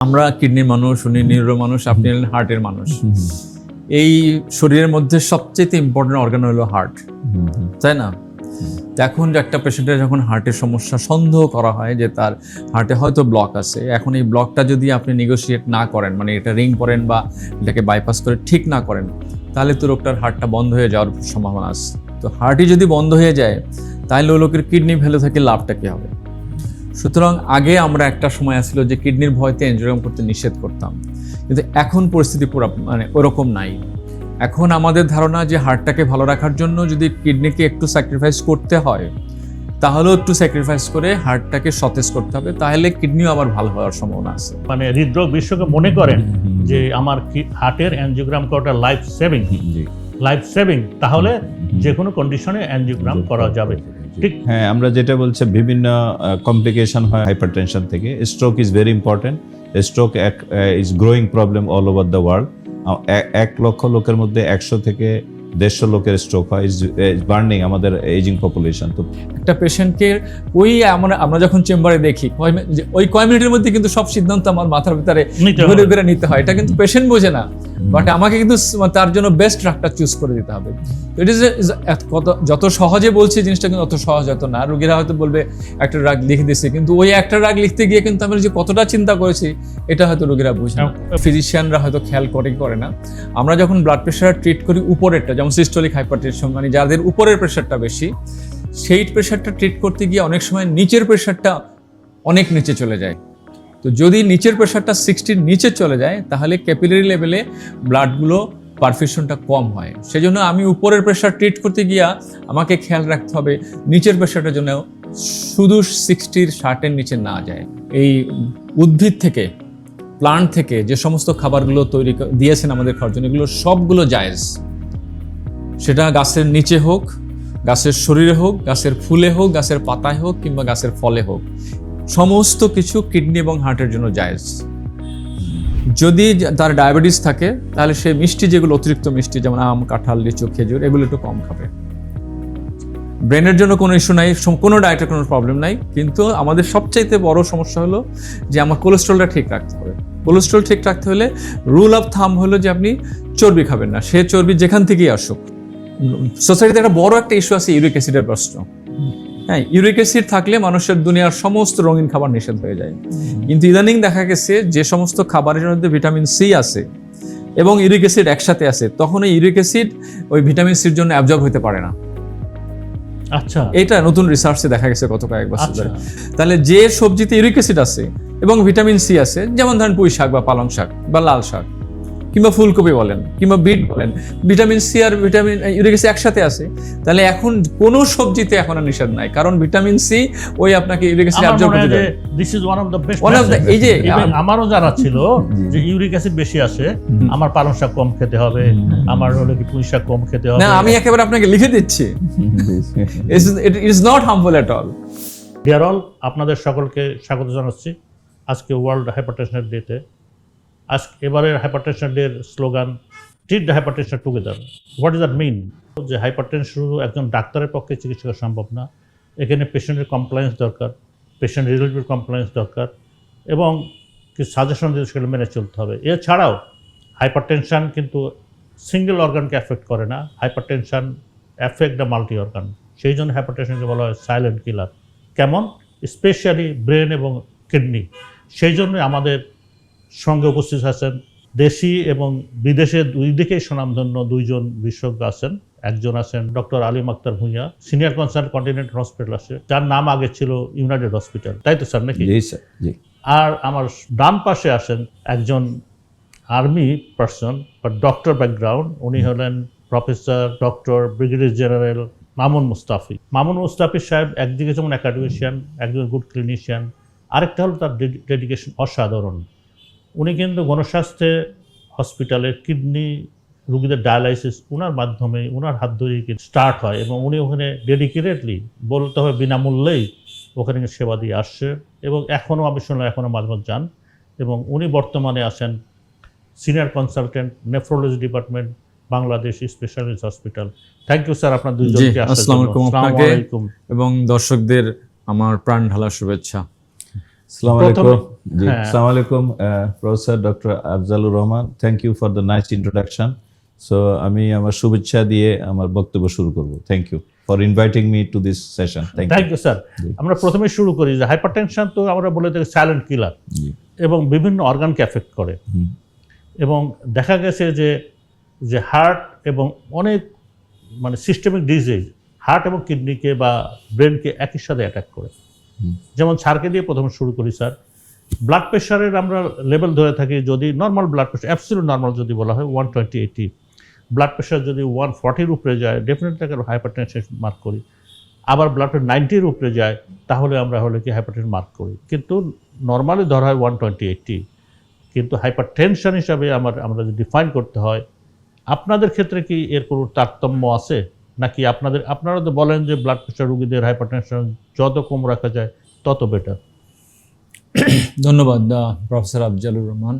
আমরা কিডনির মানুষ, উনি নিউরো মানুষ, আপনি হলেন হার্টের মানুষ। এই শরীরের মধ্যে সবচেয়ে ইম্পর্টেন্ট অর্গান হলো হার্ট, তাই না? এখন একটা পেশেন্টের যখন হার্টের সমস্যা সন্দেহ করা হয় যে তার হার্টে হয়তো ব্লক আছে, এখন এই ব্লকটা যদি আপনি নেগোশিয়েট না করেন, মানে এটা রিং করেন বা এটাকে বাইপাস করে ঠিক না করেন, তাহলে তো রোগটার হার্টটা বন্ধ হয়ে যাওয়ার সম্ভাবনা আছে। তো হার্টই যদি বন্ধ হয়ে যায়, তাহলে ওই লোকের কিডনি ভ্যালু থেকে লাভটা কী হবে? সুতরাং আগে আমরা একটা সময় আসছিল যে কিডনির ভয়তে এনজিওগ্রাম করতে নিষেধ করতাম, কিন্তু এখন পরিস্থিতি পুরো মানে ওরকম নাই। এখন আমাদের ধারণা যে হার্টটাকে ভালো রাখার জন্য যদি কিডনিকে একটু স্যাক্রিফাইস করতে হয়, তাহলেও একটু স্যাক্রিফাইস করে হার্টটাকে সতেজ করতে হবে, তাহলে কিডনিও আবার ভালো হওয়ার সম্ভাবনা আছে। মানে হৃদরোগ বিশেষজ্ঞ মনে করেন যে আমার হার্টের অ্যানজিওগ্রাম করাটা লাইফ সেভিং, তাহলে যে কোনো কন্ডিশনে অ্যানজিওগ্রাম করা যাবে। ঠিক, হ্যাঁ, আমরা যেটা বলছি বিভিন্ন কমপ্লিকেশন হয় হাইপারটেনশন থেকে। Stroke is very important. Stroke is growing problem all over the world. 1 লক্ষ লোকের মধ্যে 100 থেকে 150 লোকের স্ট্রোক হয়। ইজ বার্নিং আমাদের এজিং পপুলেশন। তো একটা পেশেন্টকে আমরা যখন চেম্বারে দেখি ওই কয় মিনিটের মধ্যে কিন্তু সব সিদ্ধান্ত আমার মাথার ভিতরে ঘুরে ঘুরে নিতে হয়, এটা কিন্তু পেশেন্ট বোঝে না, বাট আমাকে কিন্তু তার জন্য বেস্ট ড্রাগটা চুজ করে দিতে হবে। ইট ইজ যত সহজে বলছি জিনিসটা কিন্তু অত সহজ হতো না। রোগীরা হয়তো বলবে একটা ড্রাগ লিখে দিয়েছে, কিন্তু ওই একটা ড্রাগ লিখতে গিয়ে কিন্তু আমি যে কতটা চিন্তা করেছি এটা হয়তো রোগীরা বুঝে না, ফিজিশিয়ানরা হয়তো খেয়াল করে না। আমরা যখন ব্লাড প্রেশার ট্রিট করি উপরেরটা, যেমন সিস্টোলিক হাইপারটেনশন, মানে যাদের উপরের প্রেশারটা বেশি, সেই প্রেশারটা ট্রিট করতে গিয়ে অনেক সময় নিচের প্রেশারটা অনেক নিচে চলে যায়। তো যদি নিচের প্রেশারটা 60-র নিচে চলে যায়, তাহলে ক্যাপিলারি লেভেলে ব্লাডগুলো পারফিউশনটা কম হয়। সেজন্য আমি উপরের প্রেশার ট্রিট করতে গিয়া আমাকে খেয়াল রাখতে হবে নিচের প্রেশারটা যেন শুধু 60-60-এর নিচে না যায়। এই উদ্ভিদ থেকে, প্লান্ট থেকে যে সমস্ত খাবারগুলো তৈরি দিয়েছেন আমাদের খাওয়ার জন্য, এগুলো সবগুলো জায়েজ। সেটা গাছের নিচে হোক, গাছের শরীরে হোক, গাছের ফুলে হোক, গাছের পাতায় হোক, কিংবা গাছের ফলে হোক, সমস্ত কিছু কিডনি এবং হার্টের জন্য জায়েজ। যদি তার ডায়াবেটিস থাকে, তাহলে সে মিষ্টি, যেগুলো অতিরিক্ত মিষ্টি, যেমন আম, কাঁঠাল, লিচু, খেজুর, এগুলো একটু কম খাবে। ব্রেনের জন্য কোনো ইস্যু নাই, কোনো ডায়েটের কোনো প্রবলেম নাই, কিন্তু আমাদের সবচাইতে বড় সমস্যা হলো যে আমার কোলেস্ট্রলটা ঠিক রাখতে হবে। কোলেস্ট্রল ঠিক রাখতে হলে রুল অফ থাম্ব হলো যে আপনি চর্বি খাবেন না, সে চর্বি যেখান থেকেই আসুক। সোসাইটিতে একটা বড় একটা ইস্যু আছে ইউরিক অ্যাসিডের প্রশ্ন। হ্যাঁ, ইউরিক অ্যাসিড থাকলে মানুষের দুনিয়ার সমস্ত রঙিন খাবার নিষেধ হয়ে যায়। কিন্তু ইদানিং দেখা গেছে যে সমস্ত খাবারের মধ্যে ভিটামিন সি আছে এবং ইউরিক অ্যাসিড একসাথে আছে, তখন এই ইউরিক অ্যাসিড ওই ভিটামিন সির জন্য অ্যাবজর্ব হতে পারে না। আচ্ছা, এটা নতুন রিসার্চে দেখা গেছে গত কয়েক বছর ধরে। তাহলে যে সবজিতে ইউরিক অ্যাসিড আছে এবং ভিটামিন সি আছে, যেমন ধরেন পুঁই শাক বা পালং শাক বা লাল শাক কিংবা ফুলকপি বলেন কিংবা বিট বলেন, ভিটামিন সি আর ভিটামিন ইউরিক অ্যাসিড একসাথে আছে, তাহলে এখন কোন সবজিতে এখন আর নিষেধ নাই, কারণ ভিটামিন সি ওই আপনাকে ইউরিক অ্যাসিড অ্যাবজর্ব করতে দেয়। This is one of the best. এই যে আমারও জানা ছিল যে ইউরিক অ্যাসিড বেশি আসে, আমার পালং শাক কম খেতে হবে, আমার হলো কি পুঁই শাক কম খেতে হবে। না, আমি একেবারে আপনাকে লিখে দিচ্ছি, ইট is not harmful at all. Deer all, আপনাদের সকলকে স্বাগত জানাচ্ছি আজকে ওয়ার্ল্ড হাইপারটেনশন ডেতে। এবারের হাইপারটেনশন ডের slogan treat the hypertension together. What is that mean? যে হাইপারটেনশন শুধু একজন ডাক্তারের পক্ষে চিকিৎসা করা সম্ভব না, এখানে পেশেন্টের কমপ্লায়েন্স দরকার, পেশেন্ট রিলেটিভ কমপ্লায়েন্স দরকার, এবং কিছু সাজেশন দিয়ে সেগুলো মেনে চলতে হবে। এছাড়াও হাইপারটেনশন কিন্তু সিঙ্গেল অর্গানকে অ্যাফেক্ট করে না, hypertension affect the multi organ. সেই জন্য হাইপারটেনশনকে বলা হয় সাইলেন্ট কিলার। কেমন? স্পেশালি ব্রেন এবং কিডনি। সেই জন্য আমাদের সঙ্গে উপস্থিত আছেন দেশি এবং বিদেশে দুই দিকেই সুনামধন্য দুইজন বিশেষজ্ঞ আছেন। একজন আছেন doctor Alim Akhtar Bhuiyan, senior consultant continental hospital আছে, যার নাম আগে ছিল ইউনাইটেড হসপিটাল, তাই তো স্যার নাকি? জি স্যার, জি। আর আমার ডান পাশে আসেন একজন আর্মি পার্সন বা ডক্টর ব্যাকগ্রাউন্ড, উনি হলেন professor doctor brigadier general Mamun Mustafi. Mamun Mustafi সাহেব একদিকে যেমন একাডেমিশিয়ান, একজন গুড ক্লিনিশিয়ান, আরেকটা হলো তার ডেডিকেশন অসাধারণ। উনি কিন্তু গণস্বাস্থ্য হসপিটালের কিডনি রুগীদের ডায়ালাইসিস ওনার মাধ্যমে, ওনার হাত ধরেই স্টার্ট হয়, এবং উনি ওখানে ডেডিকেটেডলি, বলতে হবে বিনামূল্যেই ওখানে সেবা দিয়ে আসছে, এবং এখনও আমি শুনলাম এখনও মাঝে মাঝে যান। এবং উনি বর্তমানে আছেন senior consultant nephrology department, Bangladesh specialist hospital. Thank you sir আপনার দুইজনকে আসার জন্য। আসসালামু আলাইকুম এবং দর্শকদের আমার প্রাণ ঢালা শুভেচ্ছা। Assalamu alaikum. প্রথমে- হ্যাঁ। Assalamu alaikum, Professor Dr. Afzalur Rahman. Thank you for the nice introduction. So আমি আমার শুভেচ্ছা দিয়ে আমার বক্তব্য শুরু করব। Thank you for inviting me to this session. Thank thank you. You sir. আমরা প্রথমে শুরু করি যে হাইপারটেনশন তো আমরা বলে থাকি সাইলেন্ট কিলার জি। এবং বিভিন্ন অর্গানকে এফেক্ট করে এবং দেখা গেছে যে হার্ট এবং অনেক মানে সিস্টেমিক ডিজিজ হার্ট এবং কিডনিকে বা ব্রেনকে একই সাথে অ্যাটাক করে। যেমন ছাড়কে দিয়ে প্রথমে শুরু করি স্যার। ব্লাড প্রেশারের আমরা লেভেল ধরে থাকি, যদি normal blood pressure absolute normal যদি বলা হয় 120/80, ব্লাড প্রেশার যদি 140-র উপরে যায় ডেফিনেটলি তাকে হাইপারটেনশন মার্ক করি। আবার ব্লাড প্রেশার 90-র উপরে যায় তাহলে আমরা হলে কি হাইপারটেনশন মার্ক করি, কিন্তু নর্মালি ধরা হয় 120/80। কিন্তু হাইপারটেনশন হিসাবে আমরা যদি ডিফাইন করতে হয়, আপনাদের ক্ষেত্রে কি এর কোনো তারতম্য আছে নাকি আপনারা তো বলেন যে ব্লাড প্রেশার রোগীদের হাইপারটেনশন যত কম রাখা যায় তত বেটার? ধন্যবাদ প্রফেসর আফজালুর রহমান।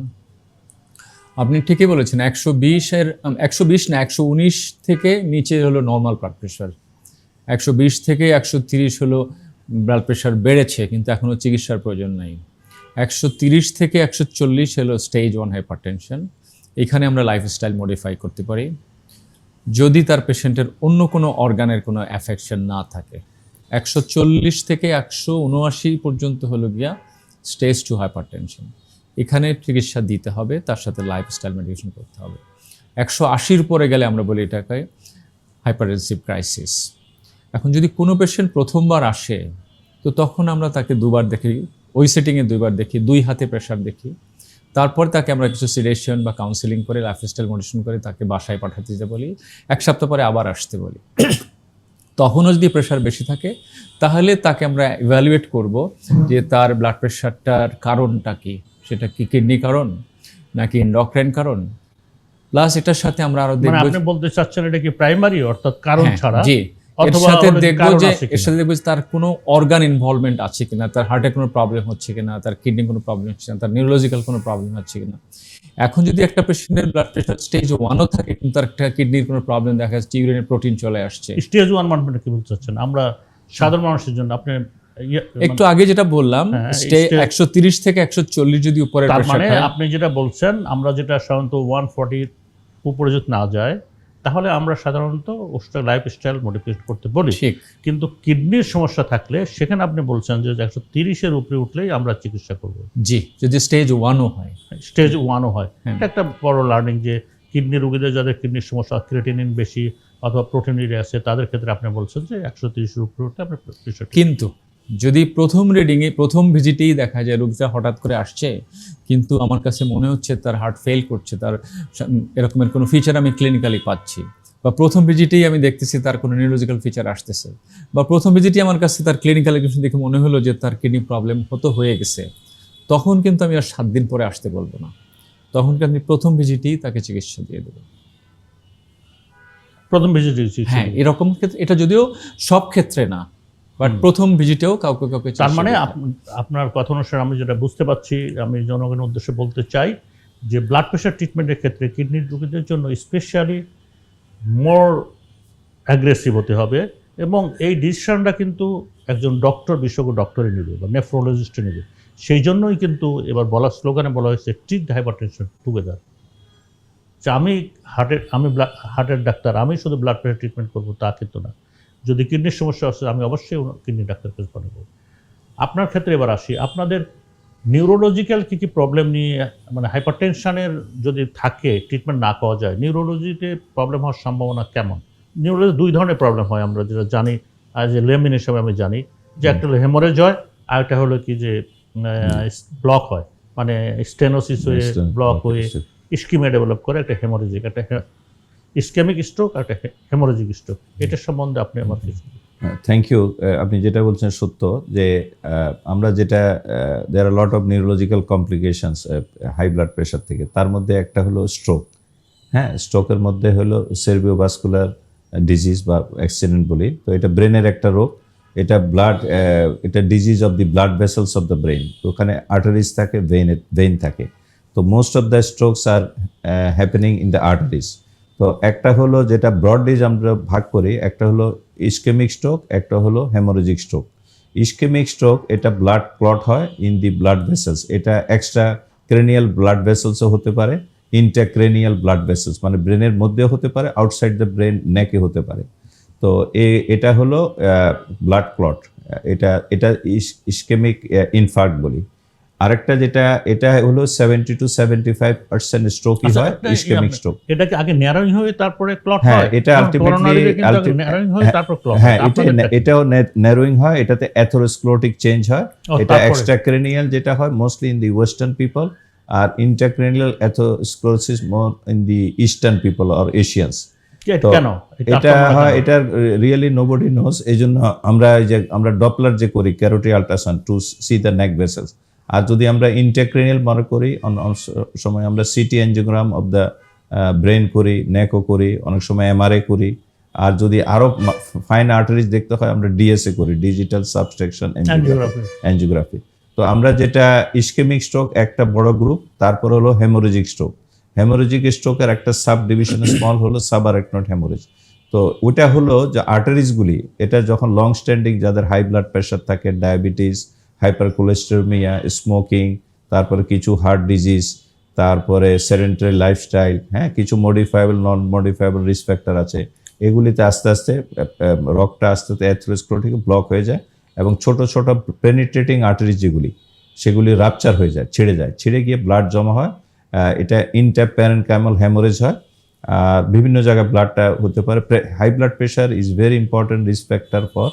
আপনি ঠিকই বলেছেন, 120 না 119 থেকে নিচে হলো নর্মাল ব্লাড প্রেশার, 120 থেকে 130 হলো ব্লাড প্রেশার বেড়েছে কিন্তু এখনও চিকিৎসার প্রয়োজন নাই। 130 থেকে 140 হলো স্টেজ 1 হাইপারটেনশন। এখানে আমরা লাইফস্টাইল মডিফাই করতে পারি যদি তার পেশেন্টের অন্য কোনো অর্গানের কোনো অ্যাফেকশন না থাকে। 140 থেকে 179 পর্যন্ত হলো গিয়া স্টেজ 2 হাইপারটেনশন। এখানে চিকিৎসা দিতে হবে, তার সাথে লাইফস্টাইল মেডিকেশন করতে হবে। 180-র পরে গেলে আমরা বলি এটাকে হাইপারটেনসিভ ক্রাইসিস। এখন যদি কোনো পেশেন্ট প্রথমবার আসে তো তখন আমরা তাকে দুবার দেখি, ওই সেটিংয়ে দুইবার দেখি, 2 হাতে প্রেশার দেখি। তারপর তাকে আমরা কিছু সিডেশন বা কাউন্সিলিং করে লাইফস্টাইল মডিফিকেশন করে তাকে বাসায় পাঠাতে দিতে বলি, 1 সপ্তাহ পরে আবার আসতে বলি। তখনও যদি প্রেশার বেশি থাকে তাহলে তাকে আমরা ইভ্যালুয়েট করব যে তার ব্লাড প্রেশারটার কারণটা কি, সেটা কি কিডনি কারণ নাকি এন্ডোক্রাইন কারণ। প্লাস এটার সাথে আমরা আরো মানে দেখব, আপনি বলতে চাচ্ছেন এটা কি প্রাইমারি অর্থাৎ কারণ হ্যাঁ, ছাড়া, জি, এর অথবা সাথে হলো যে দেখবো কারণ যে আছে কিনা? এর সাথে দেখবো যে তার কোনো অর্গান ইনভলভমেন্ট আছে কিনা, তার হার্টে কোনো প্রবলেম হচ্ছে কিনা, তার কিডনি কোনো প্রবলেম হচ্ছে কিনা, তার নিউরোলজিক্যাল কোনো প্রবলেম হচ্ছে কিনা। এখন যদি একটা পেশেন্টের ব্লাড প্রেশার স্টেজ 1ও থাকে কিন্তু তার একটা কিডনির কোনো প্রবলেম দেখা যাচ্ছে, ইউরিনে প্রোটিন চলে আসছে। স্টেজ 1 মানে কি বলতে চাচ্ছেন? আমরা সাধারণ মানুষের জন্য আপনি একটু আগে যেটা বললাম, হ্যাঁ, 130 থেকে 140 যদি উপরে তার প্রেশার মানে হয়, আপনি যেটা বলছেন আমরা যেটা সাধারণত 140 উপরে যদি না যায় তাহলে আমরা সাধারণত ওটা লাইফস্টাইল মডিফিকেশন করতে বলি। ঠিক। কিন্তু কিডনির সমস্যা থাকলে সেখানে আপনি বলছেন যে 130-এর উপরে উঠলেই আমরা চিকিৎসা করব। জি, যদি স্টেজ 1ও হয়। স্টেজ 1ও হয়, হ্যাঁ। এটা একটা বড় লার্নিং যে কিডনি রোগীদের যাদের কিডনির সমস্যা, ক্রিয়েটিনিন বেশি অথবা প্রোটিনের আছে তাদের ক্ষেত্রে আপনি বলছেন যে 130-এর উপরে উঠলে আমরা প্রেশার। কিন্তু যদি প্রথম রিডিংয়ে প্রথম ভিজিটেই দেখা যায় রোগীটা হঠাৎ করে আসছে কিন্তু আমার কাছে মনে হচ্ছে তার হার্ট ফেল করছে, তার এরকমের কোনো ফিচার আমি ক্লিনিক্যালি পাচ্ছি, বা প্রথম ভিজিটেই আমি দেখতেছি তার কোনো নিউরোলজিক্যাল ফিচার আসতেছে, বা প্রথম ভিজিটেই আমার কাছে তার ক্লিনিক্যাল কিছু দেখে মনে হলো যে তার কিডনি প্রবলেম হয়ে গেছে, তখন কিন্তু আমি আর 7 দিন পরে আসতে বলবো না। তখন কিন্তু আমি প্রথম ভিজিটেই তাকে চিকিৎসা দিয়ে দেবো। প্রথম ভিজিট? হ্যাঁ, এরকম ক্ষেত্রে, এটা যদিও সব ক্ষেত্রে না, বাট প্রথম ভিজিটেও কাউকে তার মানে আপনার কথা অনুসারে আমি যেটা বুঝতে পারছি, আমি জনগণের উদ্দেশ্যে বলতে চাই যে ব্লাড প্রেশার ট্রিটমেন্টের ক্ষেত্রে কিডনির রোগীদের জন্য স্পেশালি মোর অ্যাগ্রেসিভ হতে হবে এবং এই ডিসিশনটা কিন্তু একজন বিশেষজ্ঞ ডক্টরই নেবে বা নেফ্রোলজিস্টে নেবে। সেই জন্যই কিন্তু এবার স্লোগানে বলা হয়েছে ট্রিট দ্য হাইপারটেনশন টুগেদার। যে আমি হার্টের ডাক্তার, আমি শুধু ব্লাড প্রেশার ট্রিটমেন্ট করবো তা কিন্তু না। যদি কিডনির সমস্যা আছে আমি অবশ্যই কিডনি ডাক্তারকে পাঠাবো। আপনার ক্ষেত্রে এবার আসি, আপনাদের নিউরোলজিক্যাল কী প্রবলেম নিয়ে, মানে হাইপারটেনশনের যদি থাকে ট্রিটমেন্ট না পাওয়া যায়, নিউরোলজিতে প্রবলেম হওয়ার সম্ভাবনা কেমন? নিউরোলজি 2 ধরনের প্রবলেম হয় আমরা যেটা জানি, আর যে লেমিন হিসাবে আমি জানি যে একটা হলো হেমোরেজ হয় আর একটা হলো কি যে ব্লক হয়, মানে স্টেনোসিস হয়ে ব্লক হয়ে ইস্কিমিয়া ডেভেলপ করে, একটা হেমোরেজিক, একটা ইস্কেমিক স্ট্রোক আর একটা হেমোরেজিক স্ট্রোক। এটার সম্বন্ধে আপনি আমার কিছু। Thank you. আপনি যেটা বলছেন সত্য যে আমরা যেটা there are lot of neurological complications high blood pressure থেকে, তার মধ্যে একটা হলো স্ট্রোক। হ্যাঁ, স্ট্রোকের মধ্যে হলো সেরিব্রোভাস্কুলার ডিজিজ বা অ্যাক্সিডেন্ট বলি। তো এটা ব্রেনের একটা রোগ, এটা এটা disease of the blood vessels of the brain. ওখানে আর্টারিজ থাকে, ভেইন থাকে। তো most of the strokes are happening in the arteries. তো একটা হলো যেটা ব্রড ডিজ আমরা ভাগ করি, একটা হলো ইস্কেমিক স্ট্রোক, একটা হলো হেমোরেজিক স্ট্রোক। ইসকেমিক স্ট্রোক এটা ব্লাড ক্লট হয় ইন দি ব্লাড ভেসেলস, এটা এক্সট্রা ক্রেনিয়াল ব্লাড ভেসেলসও হতে পারে, ইন্টারক্রেনিয়াল ব্লাড ভেসেলস মানে ব্রেনের মধ্যে হতে পারে, আউটসাইড দ্য ব্রেন নেকে হতে পারে। তো এটা হলো ব্লাড ক্লট, এটা ইসকেমিক ইনফার্ক্ট বলি। আরেকটা যেটা এটা হলো 70 to 75% স্ট্রোকই হয় ইসকেমিক স্ট্রোক। এটা কি আগে ন্যারোইং হয়ে তারপরে ক্লট হয়? হ্যাঁ, এটা আলটিমেটলি ন্যারোইং হয়ে তারপর ক্লট। হ্যাঁ, এটাও ন্যারোইং হয়, এটাতে অ্যাথেরোস্ক্লেরোটিক চেঞ্জ হয়। এটা এক্সট্রাক্রেনিয়াল যেটা হয় mostly in the western people, আর intracranial atherosclerosis more in the eastern people or Asians. কেন এটা হয়, এটা রিয়েলি নোবডি নোজ। এই জন্য আমরা ডপলার যে করি carotid ultrasound to see the neck vessels, আর যদি আমরা ইন্টারক্রেনিয়াল মনে করি সময় আমরা CT angiogram of the brain করি, নেকও করি, অনেক সময় এমআরআই করি, আর যদি আরো ফাইন আর্টারিজ দেখতে হয় আমরা ডিএসএ করি, ডিজিটাল সাবস্ট্রাকশন অ্যাঞ্জিওগ্রাফি। তো আমরা যেটা ইসকেমিক স্ট্রোক একটা বড় গ্রুপ, তারপর হলো হেমোরেজিক স্ট্রোক। হেমোরেজিক স্ট্রোকের একটা সাব ডিভিশন স্মল হলো সাবআরেকনয়েড হেমোরেজ। তো ওটা হলো যে আর্টারিজগুলি, এটা যখন লং স্ট্যান্ডিং যাদের হাই ব্লাড প্রেশার থাকে, ডায়াবেটিস, হাইপার কোলেস্টেরমিয়া, স্মোকিং, তারপরে কিছু হার্ট ডিজিজ, তারপরে সেডেন্টারি লাইফস্টাইল, হ্যাঁ, কিছু মডিফায়েবল নন মডিফায়েবল রিস্ক ফ্যাক্টর আছে, এগুলিতে আস্তে আস্তে রক্তটা আস্তে আস্তে অ্যাথেরোস্ক্লেরোটিক ব্লক হয়ে যায়, এবং ছোট ছোট পেনিট্রেটিং আর্টারিজ যেগুলি সেগুলি রাপচার হয়ে যায়, ছিঁড়ে গিয়ে ব্লাড জমা হয়। এটা ইন্টারপ্যারেনকাইমাল হ্যামোরেজ হয়। আর বিভিন্ন জায়গায় ব্লাডটা হতে পারে। High blood pressure is very important risk factor for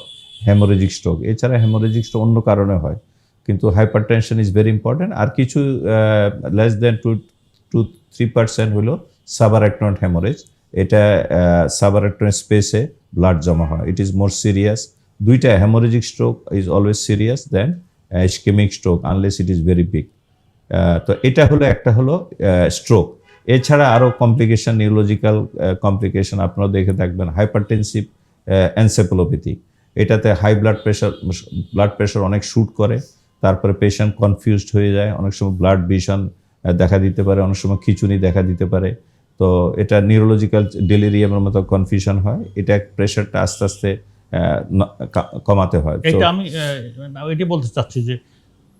haemorrhagic stroke. এছাড়া হেমোরেজিক স্ট্রোক অন্য কারণে হয়, কিন্তু হাইপারটেনশন ইজ ভেরি ইম্পর্টেন্ট। আর কিছু লেস দেন 2-3% হলো সাবআরেকনয়েড হেমোরেজ। এটা সাবআরেকনয়েড স্পেসে ব্লাড জমা হয়, ইট ইজ মোর সিরিয়াস। দুইটা haemorrhagic stroke is always serious than ischaemic stroke unless it is very big. তো এটা হলো একটা হলো স্ট্রোক। এছাড়া আরও কমপ্লিকেশন, নিউরোলজিক্যাল কমপ্লিকেশন আপনারা দেখে থাকবেন, হাইপারটেনসিভ এনসেফালোপ্যাথি। এটাতে হাই ব্লাড প্রেশার অনেক শ্যুট করে, তারপরে পেশেন্ট কনফিউজড হয়ে যায়, অনেক সময় ব্লাড ভিশন দেখা দিতে পারে, অনেক সময় খিঁচুনি দেখা দিতে পারে। তো এটা নিউরোলজিক্যাল ডেলিরিয়ামের মতো কনফিউশন হয়, এটা প্রেশারটা আস্তে আস্তে কমাতে হয়। এটা আমি এটি বলতে চাচ্ছি যে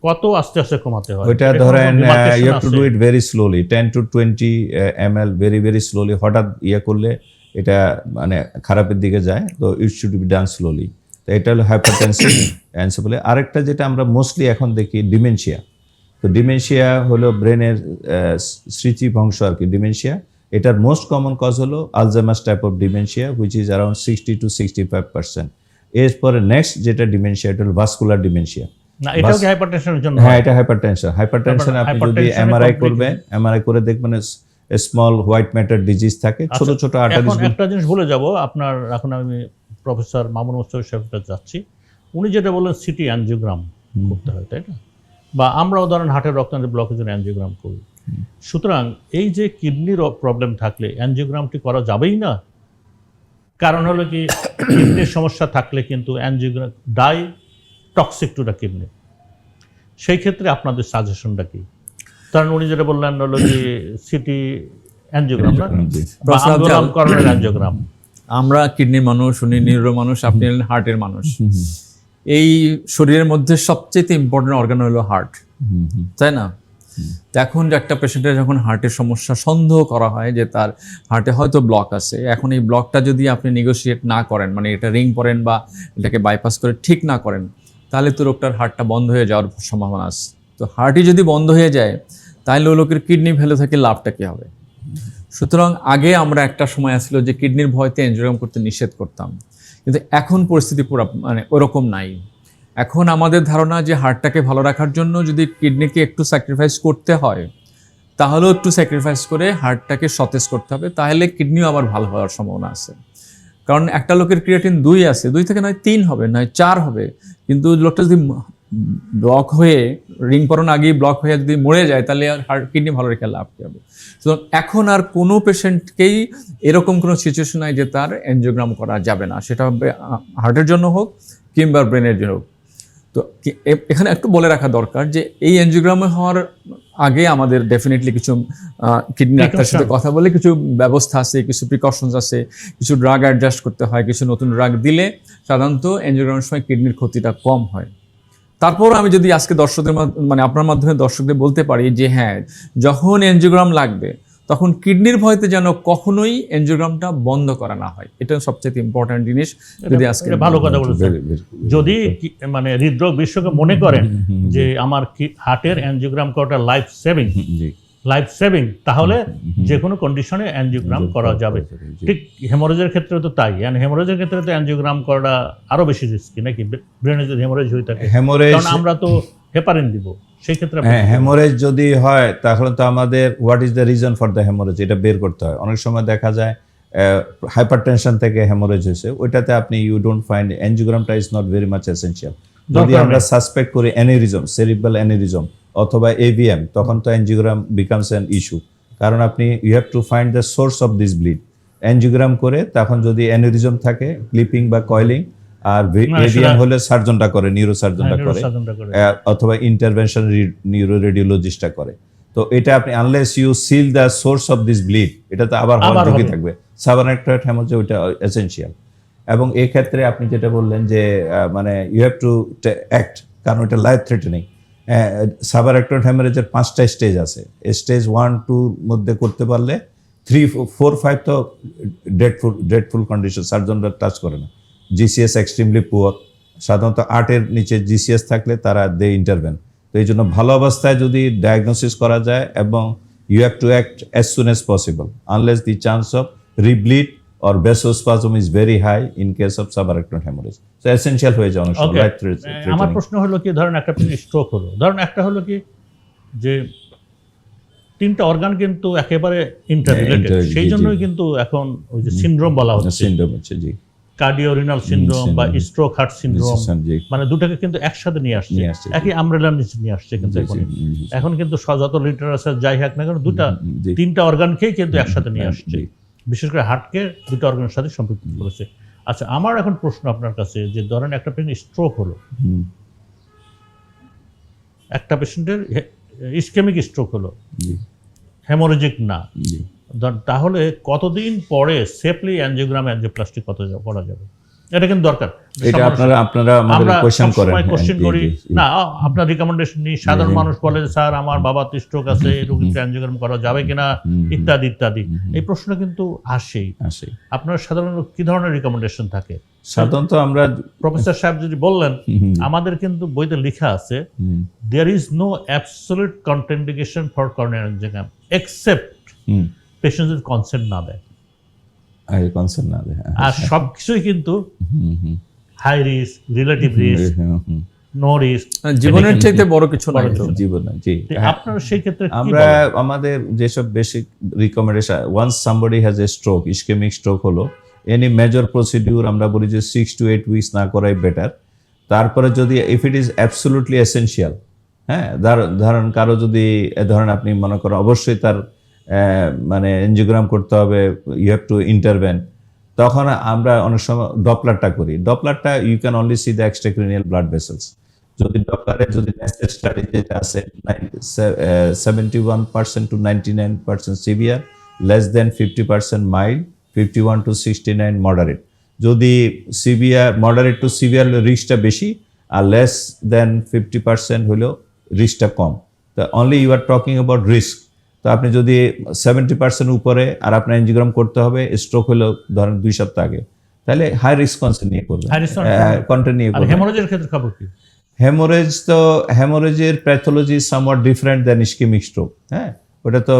কত আস্তে আস্তে কমাতে হয়। ওইটা ধরেন you have to do it very slowly, 10 to 20 ml very very slowly. হঠাৎ করলে এটা মানে খারাপের দিকে যায়, তো it should be done slowly. তো এটা হলো হাইপারটেনসিভ এনসেফালি। আরেকটা যেটা আমরা মোস্টলি এখন দেখি ডিমেনশিয়া। তো ডিমেনশিয়া হলো ব্রেনের স্মৃতিভ্রংশ আর কি ডিমেনশিয়া। এটার মোস্ট কমন কজ হলো Alzheimer's type of dementia, which is around 60 to 65%। এরপরে নেক্সট যেটা ডিমেনশিয়া, এটা হলো ভাস্কুলার ডিমেনশিয়া। না, এটাও কি হাইপারটেনশনের জন্য? হ্যাঁ, এটা হাইপারটেনশন। আপনি যদি এমআরআই করবেন, এমআরআই করে দেখবেন স্মল হোয়াইট ম্যাটার ডিজিজ থাকে, ছোট ছোট আর্টারিজ। এখন একটা জিনিস বলে যাব আপনার, এখন আমি প্রফেসর মামুন মোস্তফা সাহেবের যাচ্ছি। উনি যেটা বললেন সিটি অ্যাঞ্জিওগ্রাম করতে হয়, তাই না? বা আমরা উদাহরণ হার্টের রক্তনালী ব্লকেজের অ্যাঞ্জিওগ্রাম করি। সুতরাং এই যে কিডনির প্রবলেম থাকলে অ্যাঞ্জিওগ্রামটি করা যাবেই না। কারণ হলো কি, কিডনির সমস্যা থাকলে কিন্তু angiogram toxic to the kidney. সেই ক্ষেত্রে আপনাদের সাজেশনটা কি? কারণ উনি যেটা বললেন হলো যে সিটি অ্যাঞ্জিওগ্রাম না, করোনারি অ্যাঞ্জিওগ্রাম। আমরা কিডনির মানুষ, উনি নিউরো মানুষ, আপনি হলেন হার্টের মানুষ। এই শরীরের মধ্যে সবচেয়ে ইম্পর্টেন্ট অর্গান হলো হার্ট, তাই না? এখন একটা পেশেন্টের যখন হার্টের সমস্যা সন্দেহ করা হয় যে তার হার্টে হয়তো ব্লক আছে, এখন এই ব্লকটা যদি আপনি নেগোশিয়েট না করেন, মানে এটা রিং করেন বা এটাকে বাইপাস করে ঠিক না করেন, তাহলে তো লোকটার হার্টটা বন্ধ হয়ে যাওয়ার সম্ভাবনা আছে। তো হার্টই যদি বন্ধ হয়ে যায়, তাহলে ওই লোকের কিডনি ভ্যালু থেকে লাভটা কী হবে? সুতরাং আগে আমরা একটা সময় আসছিল যে কিডনির ভয়তে এনজিওগ্রাম করতে নিষেধ করতাম, কিন্তু এখন পরিস্থিতি পুরো মানে ওরকম নাই। এখন আমাদের ধারণা যে হার্টটাকে ভালো রাখার জন্য যদি কিডনিকে একটু স্যাক্রিফাইস করতে হয়, তাহলেও একটু স্যাক্রিফাইস করে হার্টটাকে সতেজ করতে হবে, তাহলে কিডনিও আবার ভালো হওয়ার সম্ভাবনা আছে। কারণ একটা লোকের ক্রিয়েটিন 2 আছে, 2 থেকে নয় 3 হবে, নয় 4 হবে, কিন্তু লোকটা যদি ব্লক হয়ে রিং পরানোর আগেই ব্লক হয়ে যদি মরে যায়, তাহলে আর হার্ট কিডনি ভালো রেখে লাভ কী হবে? তো এখন আর কোনো পেশেন্টকেই এরকম কোনো সিচুয়েশন নাই যে তার এনজিওগ্রাম করা যাবে না, সেটা হবে হার্টের জন্য হোক কিংবা ব্রেনের জন্য হোক। তো এখানে একটু বলে রাখা দরকার যে এই অ্যাঞ্জিওগ্রামে হওয়ার আগে আমাদের ডেফিনেটলি কিছু কিডনি ডাক্তারের সাথে কথা বলে কিছু ব্যবস্থা আছে, কিছু প্রিকশনস আছে, কিছু ড্রাগ অ্যাডজাস্ট করতে হয়, কিছু নতুন ড্রাগ দিলে সাধারণত অ্যাঞ্জিওগ্রামের সময় কিডনির ক্ষতিটা কম হয়। তারপর আমি যদি আজকে দর্শকদের মানে আপনার মাধ্যমে দর্শকদের বলতে পারি যে হ্যাঁ, যখন অ্যাঞ্জিওগ্রাম লাগবে তখন কিডনির ভয়তে যেন কখনোই অ্যাঞ্জিওগ্রামটা বন্ধ করা না হয়, এটা সবচেয়ে ইম্পর্টেন্ট জিনিস। যদি আজকে ভালো কথা বলেছেন, যদি মানে হৃদরোগ বিশেষজ্ঞ মনে করেন যে আমার হার্টের অ্যাঞ্জিওগ্রাম করাটা লাইফ সেভিং, তাহলে যে কোনো কন্ডিশনে অ্যাঞ্জিওগ্রাম করা যাবে। ঠিক হেমোরেজের ক্ষেত্রে তো তাই, হেমোরেজের ক্ষেত্রে তো অ্যাঞ্জিওগ্রাম করাটা আরো বেশি রিস্কি নাকি? ব্রেনে যদি হেমোরেজ হয়ে থাকে, কারণ আমরা তো হেপারিন দিব সেই ক্ষেত্রে। হ্যাঁ, হেমোরেজ যদি হয় তাহলে তো আমাদের what is the reason for the haemorrhage এটা বের করতে হয়। অনেক সময় দেখা যায় হাইপারটেনশন থেকে হেমোরেজ হয়েছে, ওইটাতে আপনি ইউ ডোন্ট ফাইন্ড অ্যাঞ্জিওগ্রামটা is not very much essential. যদি আমরা সাসপেক্ট করি অ্যানিউরিজম, সেরিব্রাল অ্যানিউরিজম অথবা এভিএম, তখন তো অ্যাঞ্জিওগ্রাম বিকামস অ্যান ইস্যু, কারণ আপনি you have to find the source of this bleed. Angiogram করে তখন যদি অ্যানিউরিজম থাকে, ক্লিপিং বা কয়েলিং, আর এভিএম হলে সার্জনটা করে, নিউরোসার্জনটা করে, অথবা ইন্টারভেনশন নিউরো রেডিওলজিস্টটা করে। তো এটা আপনি unless you seal the source of this bleed, এটা তো আবার হওয়ার ঝুঁকি থাকবে। সাবঅ্যারেক্টয়েড হেমোরেজ ওইটা এসেনশিয়াল। এবং এই ক্ষেত্রে আপনি যেটা বললেন যে মানে ইউ হ্যাভ টু অ্যাক্ট, কারণ এটা লাইফ থ্রেটেনিং। সাবঅ্যারেক্টয়েড হেমোরেজের 5টা স্টেজ আছে। স্টেজ 1, 2 মধ্যে করতে পারলে 3, 4, 5 তো ডেডফুল কন্ডিশন, সার্জনরা টাচ করে না। জিসিএস এক্সট্রিমলি পুয়ার, সাধারণত 8-এর নিচে জিসিএস থাকলে তারা দে ইন্টারভেন। তো এই জন্য ভালো অবস্থায় যদি ডায়াগনোসিস করা যায়, এবং you have to act as soon as possible unless the chance of rebleed or vasospasm is very high in case of subarachnoid hemorrhage. So essential হয়ে যায় অনেক সময় লাইফ থ্রেটেনিং। আমার প্রশ্ন হলো কি, ধরেন একটা স্ট্রোক হলো, ধরেন একটা হলো কি যে 3টা অর্গান কিন্তু একেবারে ইন্টাররিলেটেড, সেই জন্যই কিন্তু এখন ওই যে সিনড্রোম বলা হচ্ছে, সিনড্রোম হচ্ছে জি, কার্ডিওরিনাল সিনড্রোম বা স্ট্রোক হার্ট সিনড্রোম, মানে দুটাকে কিন্তু একসাথে নিয়ে আসছে, একই আমব্রেলার নিচে নিয়ে আসছে। কিন্তু এখন কিন্তু যত লিটারেচার যাই হোক না কেন, 3টা অর্গানকেই কিন্তু একসাথে নিয়ে আসছে, বিশেষ করে হার্টকে 2টা অর্গানের সাথে সম্পৃক্ত করেছে। আচ্ছা, আমার এখন প্রশ্ন আপনার কাছে, যে ধরেন একটা পেশেন্ট স্ট্রোক হলো, একটা পেশেন্টের ইসকেমিক স্ট্রোক হলো, হেমোরেজিক না, তাহলে কতদিন পরে সেফলি অ্যাঞ্জিওগ্রাম অ্যাঞ্জিওপ্লাস্টি করা যাবে? এটা কিন্তু দরকার। এটা আপনারা আমাদের কোশ্চেন করেন, কোশ্চেন করি না, আপনার রিকমেন্ডেশন নিই। সাধারণ মানুষ বলে যে স্যার আমার বাবার স্ট্রোক আছে, রোগীকে অ্যাঞ্জিওগ্রাম করা যাবে কিনা, ইত্যাদি ইত্যাদি, এই প্রশ্ন কিন্তু আসেই। আপনার সাধারণত কি ধরনের রিকমেন্ডেশন থাকে? সাধারণত আমরা প্রফেসর সাহেব যদি বললেন, আমাদের কিন্তু বইতে লেখা আছে there is no absolute contraindication for coronary angiogram except patient যদি কনসেন্ট না দেয়, আর সবকিছুই কিন্তু high risk, relative risk, no risk, জীবনের চাইতে বড় কিছু না জীবনে। জি, আপনার সেই ক্ষেত্রে আমরা আমাদের যেসব basic recommendation, once somebody has a stroke, ischaemic stroke হলো, এনি মেজর প্রসিডিউর আমরা বলি যে 6 to 8 উইকস না করাই বেটার। তারপরে যদি if it is absolutely essential, হ্যাঁ, ধরেন কারো যদি ধরেন আপনি মনে করেন অবশ্যই তার মানে এনজিওগ্রাম করতে হবে, ইউ হ্যাভ টু ইন্টারভেন, তখন আমরা অনেক সময় ডপলারটা করি। ডপলারটা you can only see the extracranial blood vessels. যদি ডপলারে যদি নেসেট স্টাডি যেটা আছে 71% to 99% severe, less than 50% mild, 51 to 69 moderate. যদি সিভিয়ার, মডারেট টু সিভিয়ার হলে রিস্কটা বেশি, আর লেস দেন 50% হলেও রিস্কটা কম। তো only you are talking about risk. তো আপনি যদি 70% উপরে আর আপনার এনজিওগ্রাম করতে হবে, স্ট্রোক হলো ধরেন 2 সপ্তাহ আগে, তাহলে হাই রিস্ক কনসেন্ট নিয়ে করবেন, কন্টেন্ট নিয়ে করবেন। হেমোরেজের ক্ষেত্রে খবর কি? হেমোরেজের pathology somewhat different than ischaemic stroke. হ্যাঁ, ওটা তো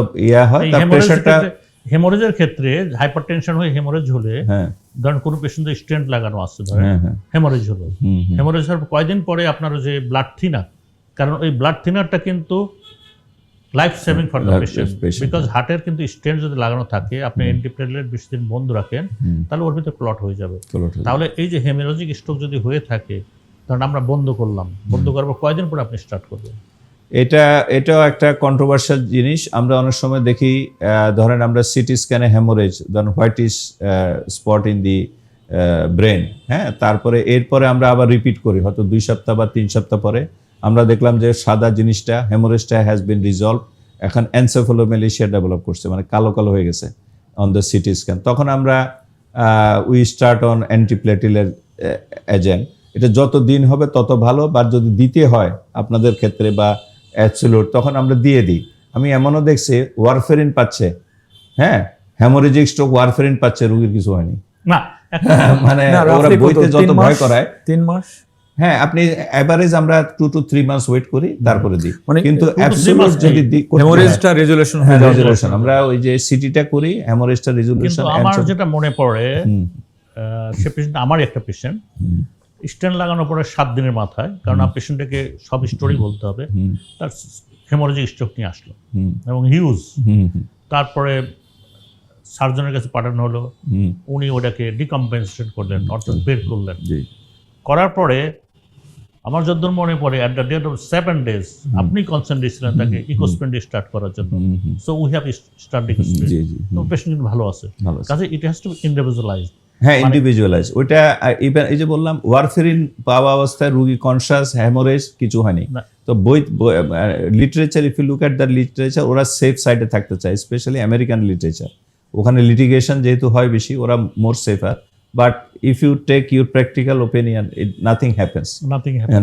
হয়, তার প্রেসারটা। হেমোরেজের ক্ষেত্রে হাইপারটেনশন হয়ে হেমোরেজ হলে, ধরেন কোনো পেশেন্টের স্টেন্ট লাগানো আছে, ধরেন হেমোরেজ হলো, হেমোরেজ হওয়ার কয়দিন পরে আপনার যে ব্লাড থিনার, কারণ ওই ব্লাড থিনারটা কিন্তু life saving for the patient, because হার্টের কিন্তু স্টেন্ট যদি লাগানো থাকে, আপনি অ্যান্টিপ্লেটলেট বেশি দিন বন্ধ রাখেন, তাহলে ওর ভিতরে ক্লট হয়ে যাবে। তাহলে এই যে হেমোরেজিক স্ট্রোক যদি হয়ে থাকে, কারণ আমরা বন্ধ করলাম, বন্ধ করার পর কয়দিন পরে আপনি স্টার্ট করবেন? এটাও একটা কন্ট্রোভার্সিয়াল জিনিস। আমরা অনেক সময় দেখি, ধরেন আমরা সিটি স্ক্যানে হেমোরেজ, ধরেন white is spot in the brain, হ্যাঁ, তারপরে এরপরে আমরা আবার রিপিট করি হয়তো 2 সপ্তাহ বা 3 সপ্তাহ পরে আমরা দেখলাম যে সাদা জিনিসটা হেমোরেজটা হ্যাজ বিন রিজলভ, এখন এনসেফালোমেলিশিয়া ডেভেলপ করছে, মানে কালো কালো হয়ে গেছে অন দ্য সিটি স্ক্যান। তখন আমরা উই স্টার্ট অন অ্যান্টিপ্লেটিলের এজেন্ট। এটা যত দিন হবে তত ভালো, বা যদি দিতে হয় আপনাদের ক্ষেত্রে বা অ্যাবসলিউট, তখন আমরা দিয়ে দিই। আমি এমনও দেখছি ওয়ারফেরিন পাচ্ছে, হ্যাঁ, হেমোরেজিক স্ট্রোক ওয়ারফেরিন পাচ্ছে, রোগীর কিছু হয়নি। না মানে না, ওরা roughly বইতে কত? যত 3 ভয় মাস? করায়, 3 মাস হ্যাঁ, আপনি এভারেজ আমরা 2 to 3 মান্থস ওয়েট করি, তারপরে দিই। মানে কিন্তু 2 to 3 অ্যাবসলিউট মাস যদি করতে হয়, হেমোরেজটা রেজুলেশন হ্যাঁ, হয়ে যাওয়ার রেজুলেশন আমরা ওই যে সিটিটা করি, হেমোরেজটা কিন্তু রেজুলেশন। আমার যেটা মনে পড়ে, সে পেশেন্ট আমার একটা পেশেন্ট স্টেন লাগানোর পরে 7 দিনের মাথায়, কারণ পেশেন্টটাকে সব স্টোরি বলতে হবে, তার হেমোরেজিক স্ট্রোক নিয়ে আসলো এবং হিউজ। তারপরে সার্জনের কাছে পাঠানো হলো, উনি ওটাকে ডিকম্পেনসেশন করলেন, অর্থাৎ বের করলেন। করার পরে আমার যতদূর মনে পড়ে at the date of 7 days আপনি কনসেন্ট দিয়েছিলেন তাকে ইকোস্পেন্ড স্টার্ট করার জন্য। So we have start Ecosprin, তো পেশেন্ট কিন্তু ভালো আছে। কাজে it has to be individualised. হ্যাঁ, ইন্ডিভিজুয়ালাইজ। ওইটা ইভেন এই যে বললাম ওয়ারফেরিন পাওয়া অবস্থায় রুগী কনসাস, হেমোরেজ কিছু হয়নি। তো বই literature, if you look at the literature, ওরা সেফ সাইডে থাকতে চায়, স্পেশালি আমেরিকান লিটারেচার। ওখানে লিটিগেশন যেহেতু হয় বেশি, ওরা more safer. But if you take your practical opinion, nothing happens,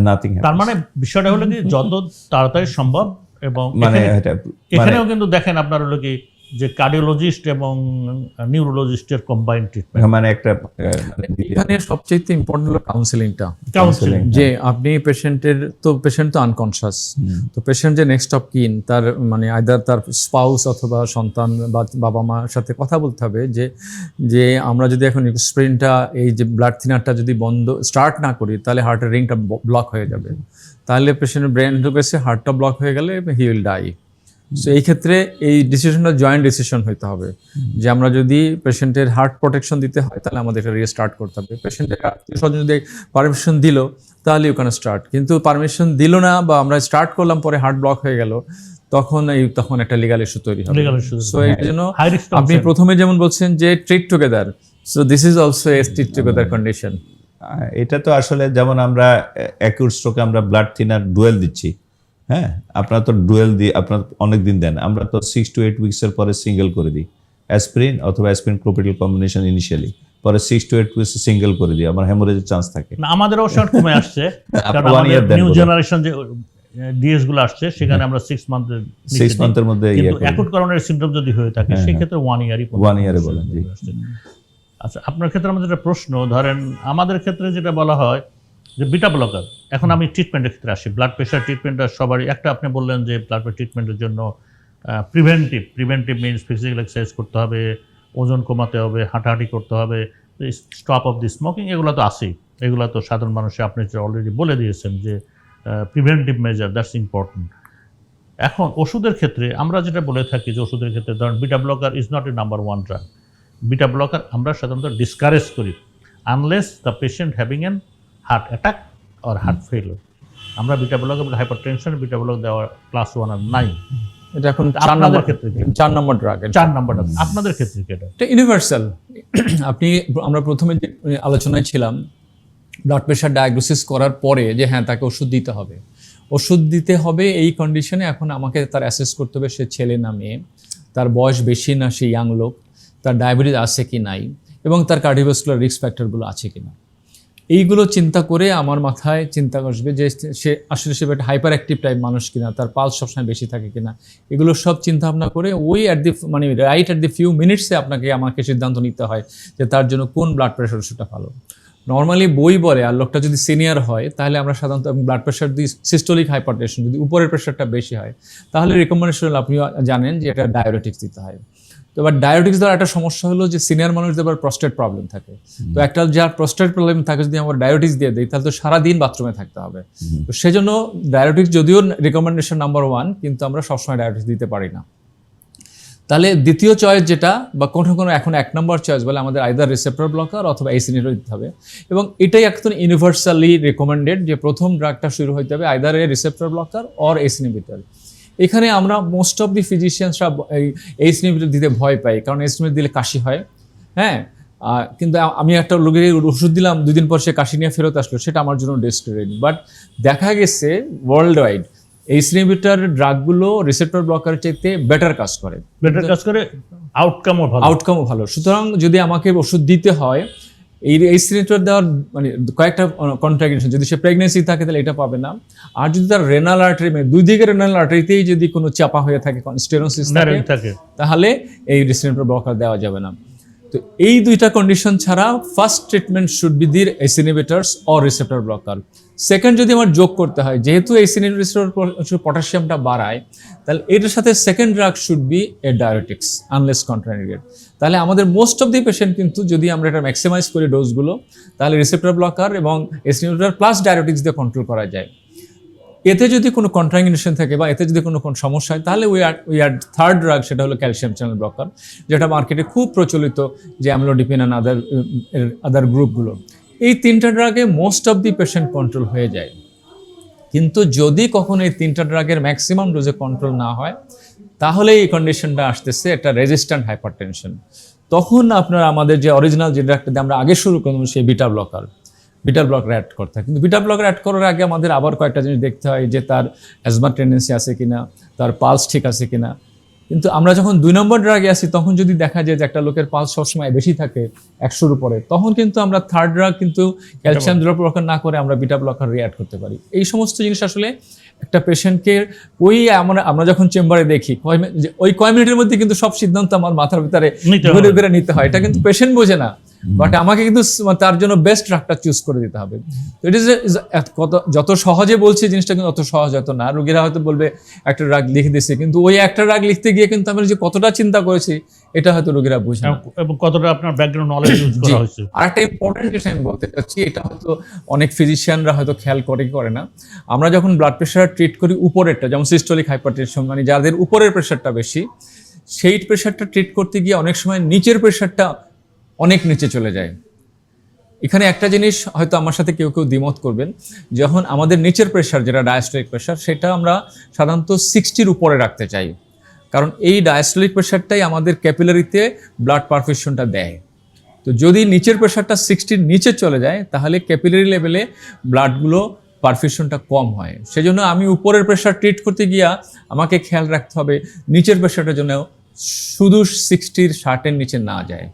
nothing. তার মানে বিষয়টা হলো কি যত তাড়াতাড়ি সম্ভব, এবং মানে এখানেও কিন্তু দেখেন আপনার হলো কি যে কার্ডিওলজিস্ট এবং নিউরোলজিস্টের কম্বাইন্ড ট্রিটমেন্ট, মানে একটা এখানে সবচেয়ে ইম্পর্টেন্ট হলো কাউন্সেলিংটা। কাউন্সেলিং যে আপনি পেশেন্ট তো আনকনশাস, তো পেশেন্ট যে নেক্সট অফ কিন, তার মানে আইদার তার স্পাউস অথবা সন্তান বা বাবা মার সাথে কথা বলতে হবে যে আমরা যদি এখন স্প্রিনটা, এই যে ব্লাড থিনারটা যদি স্টার্ট না করি, তাহলে হার্টের রিংটা ব্লক হয়ে যাবে, তাহলে পেশেন্টের ব্রেন ঢুকেছে, হার্টটা ব্লক হয়ে গেলে হি উইল ডাই। সো এই ক্ষেত্রে এই ডিসিশনটা জয়েন্ট ডিসিশন হইতে হবে, যে আমরা যদি পেশেন্টের হার্ট প্রোটেকশন দিতে হয় তাহলে আমাদের এটা রিস্টার্ট করতে হবে। পেশেন্টের আত্মীয় স্বজন যদি পারমিশন দিল তাহলে ওখানে স্টার্ট, কিন্তু পারমিশন দিল না বা আমরা স্টার্ট করলাম পরে হার্ট ব্লক হয়ে গেল, তখন একটা লিগাল ইস্যু তৈরি হবে। সো এই জন্য আপনি প্রথমে যেমন বলছেন যে treat together, so this is also a treat together condition. এটা তো আসলে যেমন আমরা অ্যাকিউট স্ট্রোকে আমরা ব্লাড থিনার ডুয়েল দিচ্ছি, হ্যাঁ, আপনারা তো ডুয়েল দিয়ে আপনার অনেক দিন দেন, আমরা তো 6 to 8 উইকসের পরে সিঙ্গেল করে দিই, অ্যাসপিরিন অথবা অ্যাসপিরিন ক্লোপিডাল কম্বিনেশন ইনিশিয়ালি, পরে 6 to 8 উইকস সিঙ্গেল করে দিই, আমার হেমোরেজের চান্স থাকে না। আমাদের অবশ্য কমে আসছে, কারণ আমাদের নিউ জেনারেশন যে ডিএস গুলো আসছে সেখানে আমরা 6 মান্থের মধ্যে অ্যাকুট করোনারি সিম্পটম যদি হয়ে থাকে সেই ক্ষেত্রে 1 ইয়ারে বলেন। জি, আচ্ছা, আপনার ক্ষেত্রে আমাদের একটা প্রশ্ন, ধরেন আমাদের ক্ষেত্রে যেটা বলা হয় যে বিটা ব্লকার, এখন আমি ট্রিটমেন্টের ক্ষেত্রে আসি। ব্লাড প্রেশার ট্রিটমেন্টটা সবারই একটা, আপনি বললেন যে ব্লাড প্রেশার ট্রিটমেন্টের জন্য প্রিভেন্টিভ মিনস ফিজিক্যাল এক্সারসাইজ করতে হবে, ওজন কমাতে হবে, হাঁটাহাঁটি করতে হবে, স্টপ অফ দি স্মোকিং, এগুলো তো আছেই, এগুলো তো সাধারণ মানুষে আপনি অলরেডি বলে দিয়েছেন যে প্রিভেন্টিভ মেজার, দ্যাটস ইম্পর্টেন্ট। এখন ওষুধের ক্ষেত্রে আমরা যেটা বলে থাকি যে ওষুধের ক্ষেত্রে ধরেন beta blocker is not a number 1 drug. Beta blocker আমরা সাধারণত ডিসকারেজ করি unless the patient having an heart attack or heart failure. আমরা beta blocker, hypertension beta block দেওয়ার ক্লাস 1 আর নাই। এটা এখন আপনাদের ক্ষেত্রে 4 নম্বর ড্রাগ। 4 নম্বর ড্রাগ আপনাদের ক্ষেত্রে কি এটা? এটা ইউনিভার্সাল। আমরা প্রথমে যে আলোচনায় ছিলাম ব্লাড প্রেশার ডায়াগনোসিস করার পরে যে হ্যাঁ তাকে ওষুধ দিতে হবে এই কন্ডিশনে। এখন আমাকে তার অ্যাসেস করতে হবে সে ছেলে না মেয়ে, তার বয়স বেশি না সে ইয়াং লোক, তার ডায়াবেটিস আছে কি নাই, এবং তার কার্ডিওভাস্কুলার রিস্ক ফ্যাক্টরগুলো আছে কি না। এইগুলো চিন্তা করে আমার মাথায় চিন্তা আসবে যে সে আসলে একটা হাইপার অ্যাক্টিভ টাইপ মানুষ কিনা, তার পালস সবসময় বেশি থাকে কিনা, এগুলো সব চিন্তা ভাবনা করে ওই রাইট অ্যাট দি ফিউ মিনিটসে আমাকে সিদ্ধান্ত নিতে হয় যে তার জন্য কোন ব্লাড প্রেশার ওষুধটা ভালো। নর্মালি বই বলে, আর লোকটা যদি সিনিয়র হয় তাহলে আমরা সাধারণত ব্লাড প্রেশার দিই সিস্টোলিক হাইপারটেনশন, যদি উপরের প্রেশারটা বেশি হয় তাহলে রিকমেন্ডেশন আপনি জানেন যে এটা ডায়াবেটিক্স দিতে হয়। তো এবার ডায়াবেটিক্স দেওয়ার একটা সমস্যা হলো যে সিনিয়র মানুষদের আবার প্রস্টেট প্রবলেম থাকে, তো একটা যার প্রস্টেট প্রবলেম থাকে যদি আমরা ডায়াবেটিক্স দিয়ে দিই তাহলে তো সারাদিন বাথরুমে থাকতে হবে। তো সেজন্য ডায়াবেটিক্স যদিও রিকমেন্ডেশন নাম্বার 1, কিন্তু আমরা সবসময় ডায়াবেটিক্স দিতে পারি না। তাহলে দ্বিতীয় চয়েস যেটা বা কোনো এখন 1 নম্বর চয়েস বলে আমাদের আইদার রিসেপ্টর ব্লকার অথবা এসি ইনহিবিটর দিতে হবে, এবং এটাই একদম ইউনিভার্সালি রেকমেন্ডেড যে প্রথম ড্রাগটা শুরু হইতে হবে either A receptor blocker or AC inhibitor. এখানে আমরা মোস্ট অফ দি ফিজিশিয়ানসরা এই এসি ইনহিবিটর দিতে ভয় পাই, কারণ এসি ইনহিবিটর দিলে কাশি হয়, হ্যাঁ, কিন্তু আমি একটা লোকের ওষুধ দিলাম, 2 দিন পর সে কাশি নিয়ে ফেরত আসলো, সেটা আমার জন্য ডেসপারেট। বাট দেখা গেছে ওয়ার্ল্ড ওয়াইড এইচ ইনহিবিটর ড্রাগগুলো রিসেপ্টর ব্লকারের চাইতে বেটার কাজ করে, আউটকামও ভালো। সুতরাং যদি আমাকে ওষুধ দিতে হয়, এই এইচ ইনহিবিটর দেওয়ার মানে কয়েকটা কন্ট্রাইন্ডিকেশন, যদি সে প্রেগনেন্সি থাকে তাহলে এটা পাবে না। আর যদি তার রেনাল আর্টারি, মানে দুই দিকের রেনাল আর্টারিতেই যদি কোনো চাপা হয়ে থাকে, স্টেনোসিস থাকে, তাহলে এই রিসেপ্টর ব্লকার দেওয়া যাবে না। তো এই দুইটা কন্ডিশন ছাড়া first treatment should be the H inhibitors or receptor blocker. Second যদি আমার যোগ করতে হয়, যেহেতু এইচ ইনহিবিটর পটাশিয়ামটা বাড়ায়, তাহলে এটার সাথে second drug should be a diuretics unless contraindicated. তাহলে আমাদের মোস্ট অফ দি পেশেন্ট কিন্তু যদি আমরা এটা ম্যাক্সিমাইজ করি ডোজগুলো, তাহলে রিসেপ্টর ব্লকার এবং এইচ ইনহিবিটর প্লাস ডায়োটিক্স দিয়ে কন্ট্রোল করা যায়। এতে যদি কোনো কন্ট্রাইন্ডিকেশন থাকে বা এতে যদি কোনো সমস্যা হয়, তাহলে উই আর থার্ড ড্রাগ, সেটা হলো ক্যালসিয়াম চ্যানেল ব্লকার, যেটা মার্কেটে খুব প্রচলিত, যে অ্যামলোডিপিন অ্যান্ড আদার গ্রুপগুলো। এই 3টা ড্রাগে most of the patient control হয়ে যায়। কিন্তু যদি কখনো এই 3টা ড্রাগের ম্যাক্সিমাম ডোজে কন্ট্রোল না হয়, তাহলে এই কন্ডিশনটা আসতেছে একটা রেজিস্ট্যান্ট হাইপারটেনশন। তখন আপনার আমাদের যে অরিজিনাল যে ড্রাগটা দিয়ে আমরা আগে শুরু করলাম, সেই বিটা ব্লকার অ্যাড করতে হয়। কিন্তু বিটা ব্লকার অ্যাড করার আগে আমাদের আবার কয়েকটা জিনিস দেখতে হয়, যে তার অ্যাজমার টেন্ডেন্সি আছে কিনা, তার পালস ঠিক আছে কিনা। কিন্তু আমরা যখন 2 নম্বর ড্রাগে আসি, তখন যদি দেখা যায় যে একটা লোকের পালস সবসময় বেশি থাকে 100-র উপরে, তখন কিন্তু আমরা থার্ড ড্রাগ কিন্তু ক্যালসিয়াম ব্লকার না করে আমরা বিটা ব্লকার রিঅ্যাড করতে পারি। এই সমস্ত জিনিস আসলে একটা পেশেন্টকে আমরা যখন চেম্বারে দেখি, ওই কয় মিনিটের মধ্যে কিন্তু সব সিদ্ধান্ত আমার মাথার ভিতরে ঘুরে ঘুরে নিতে হয়। এটা কিন্তু পেশেন্ট বোঝে না, বাট আমাকে কিন্তু তার জন্য বেস্ট ড্রাগটা চুজ করে দিতে হবে। তো ইট ইজ যত সহজে বলছি জিনিসটা কিন্তু অত সহজ হতো না। রোগীরা হয়তো বলবে একটা ড্রাগ লিখে দিয়েছে, কিন্তু ওই একটা ড্রাগ লিখতে গিয়ে কিন্তু আমি যে কতটা চিন্তা করেছি, এটা হয়তো রোগীরা বুঝে না, এবং কতটা আপনার ব্যাকগ্রাউন্ড নলেজ ইউজ করা হয়েছে। আরেকটা ইম্পর্টেন্ট জিনিস আমি বলতে চাচ্ছি, এটা হয়তো অনেক ফিজিশিয়ানরা হয়তো খেয়াল করে না। আমরা যখন ব্লাড প্রেশার ট্রিট করি উপরেরটা, যেমন সিস্টোলিক হাইপারটেনশন, মানে যাদের উপরের প্রেশারটা বেশি, সেই প্রেশারটা ট্রিট করতে গিয়ে অনেক সময় নিচের প্রেশারটা অনেক নিচে চলে যায়। এখানে একটা জিনিস হয়তো আমার সাথে কেউ দ্বিমত করবেন, যখন আমাদের নিচের প্রেশার, যেটা ডায়াস্টোলিক প্রেশার, সেটা আমরা সাধারণত 60-র উপরে রাখতে চাই, কারণ এই ডায়াস্টোলিক প্রেশারটাই আমাদের ক্যাপিলারিতে ব্লাড পারফিউশনটা দেয়। তো যদি নিচের প্রেশারটা 60-র নিচে চলে যায়, তাহলে ক্যাপিলারি লেভেলে ব্লাডগুলো পারফিউশনটা কম হয়। সেজন্য আমি উপরের প্রেশার ট্রিট করতে গিয়া আমাকে খেয়াল রাখতে হবে নিচের প্রেশারটার জন্য শুধু 60-র 60-এর নিচে না যায়।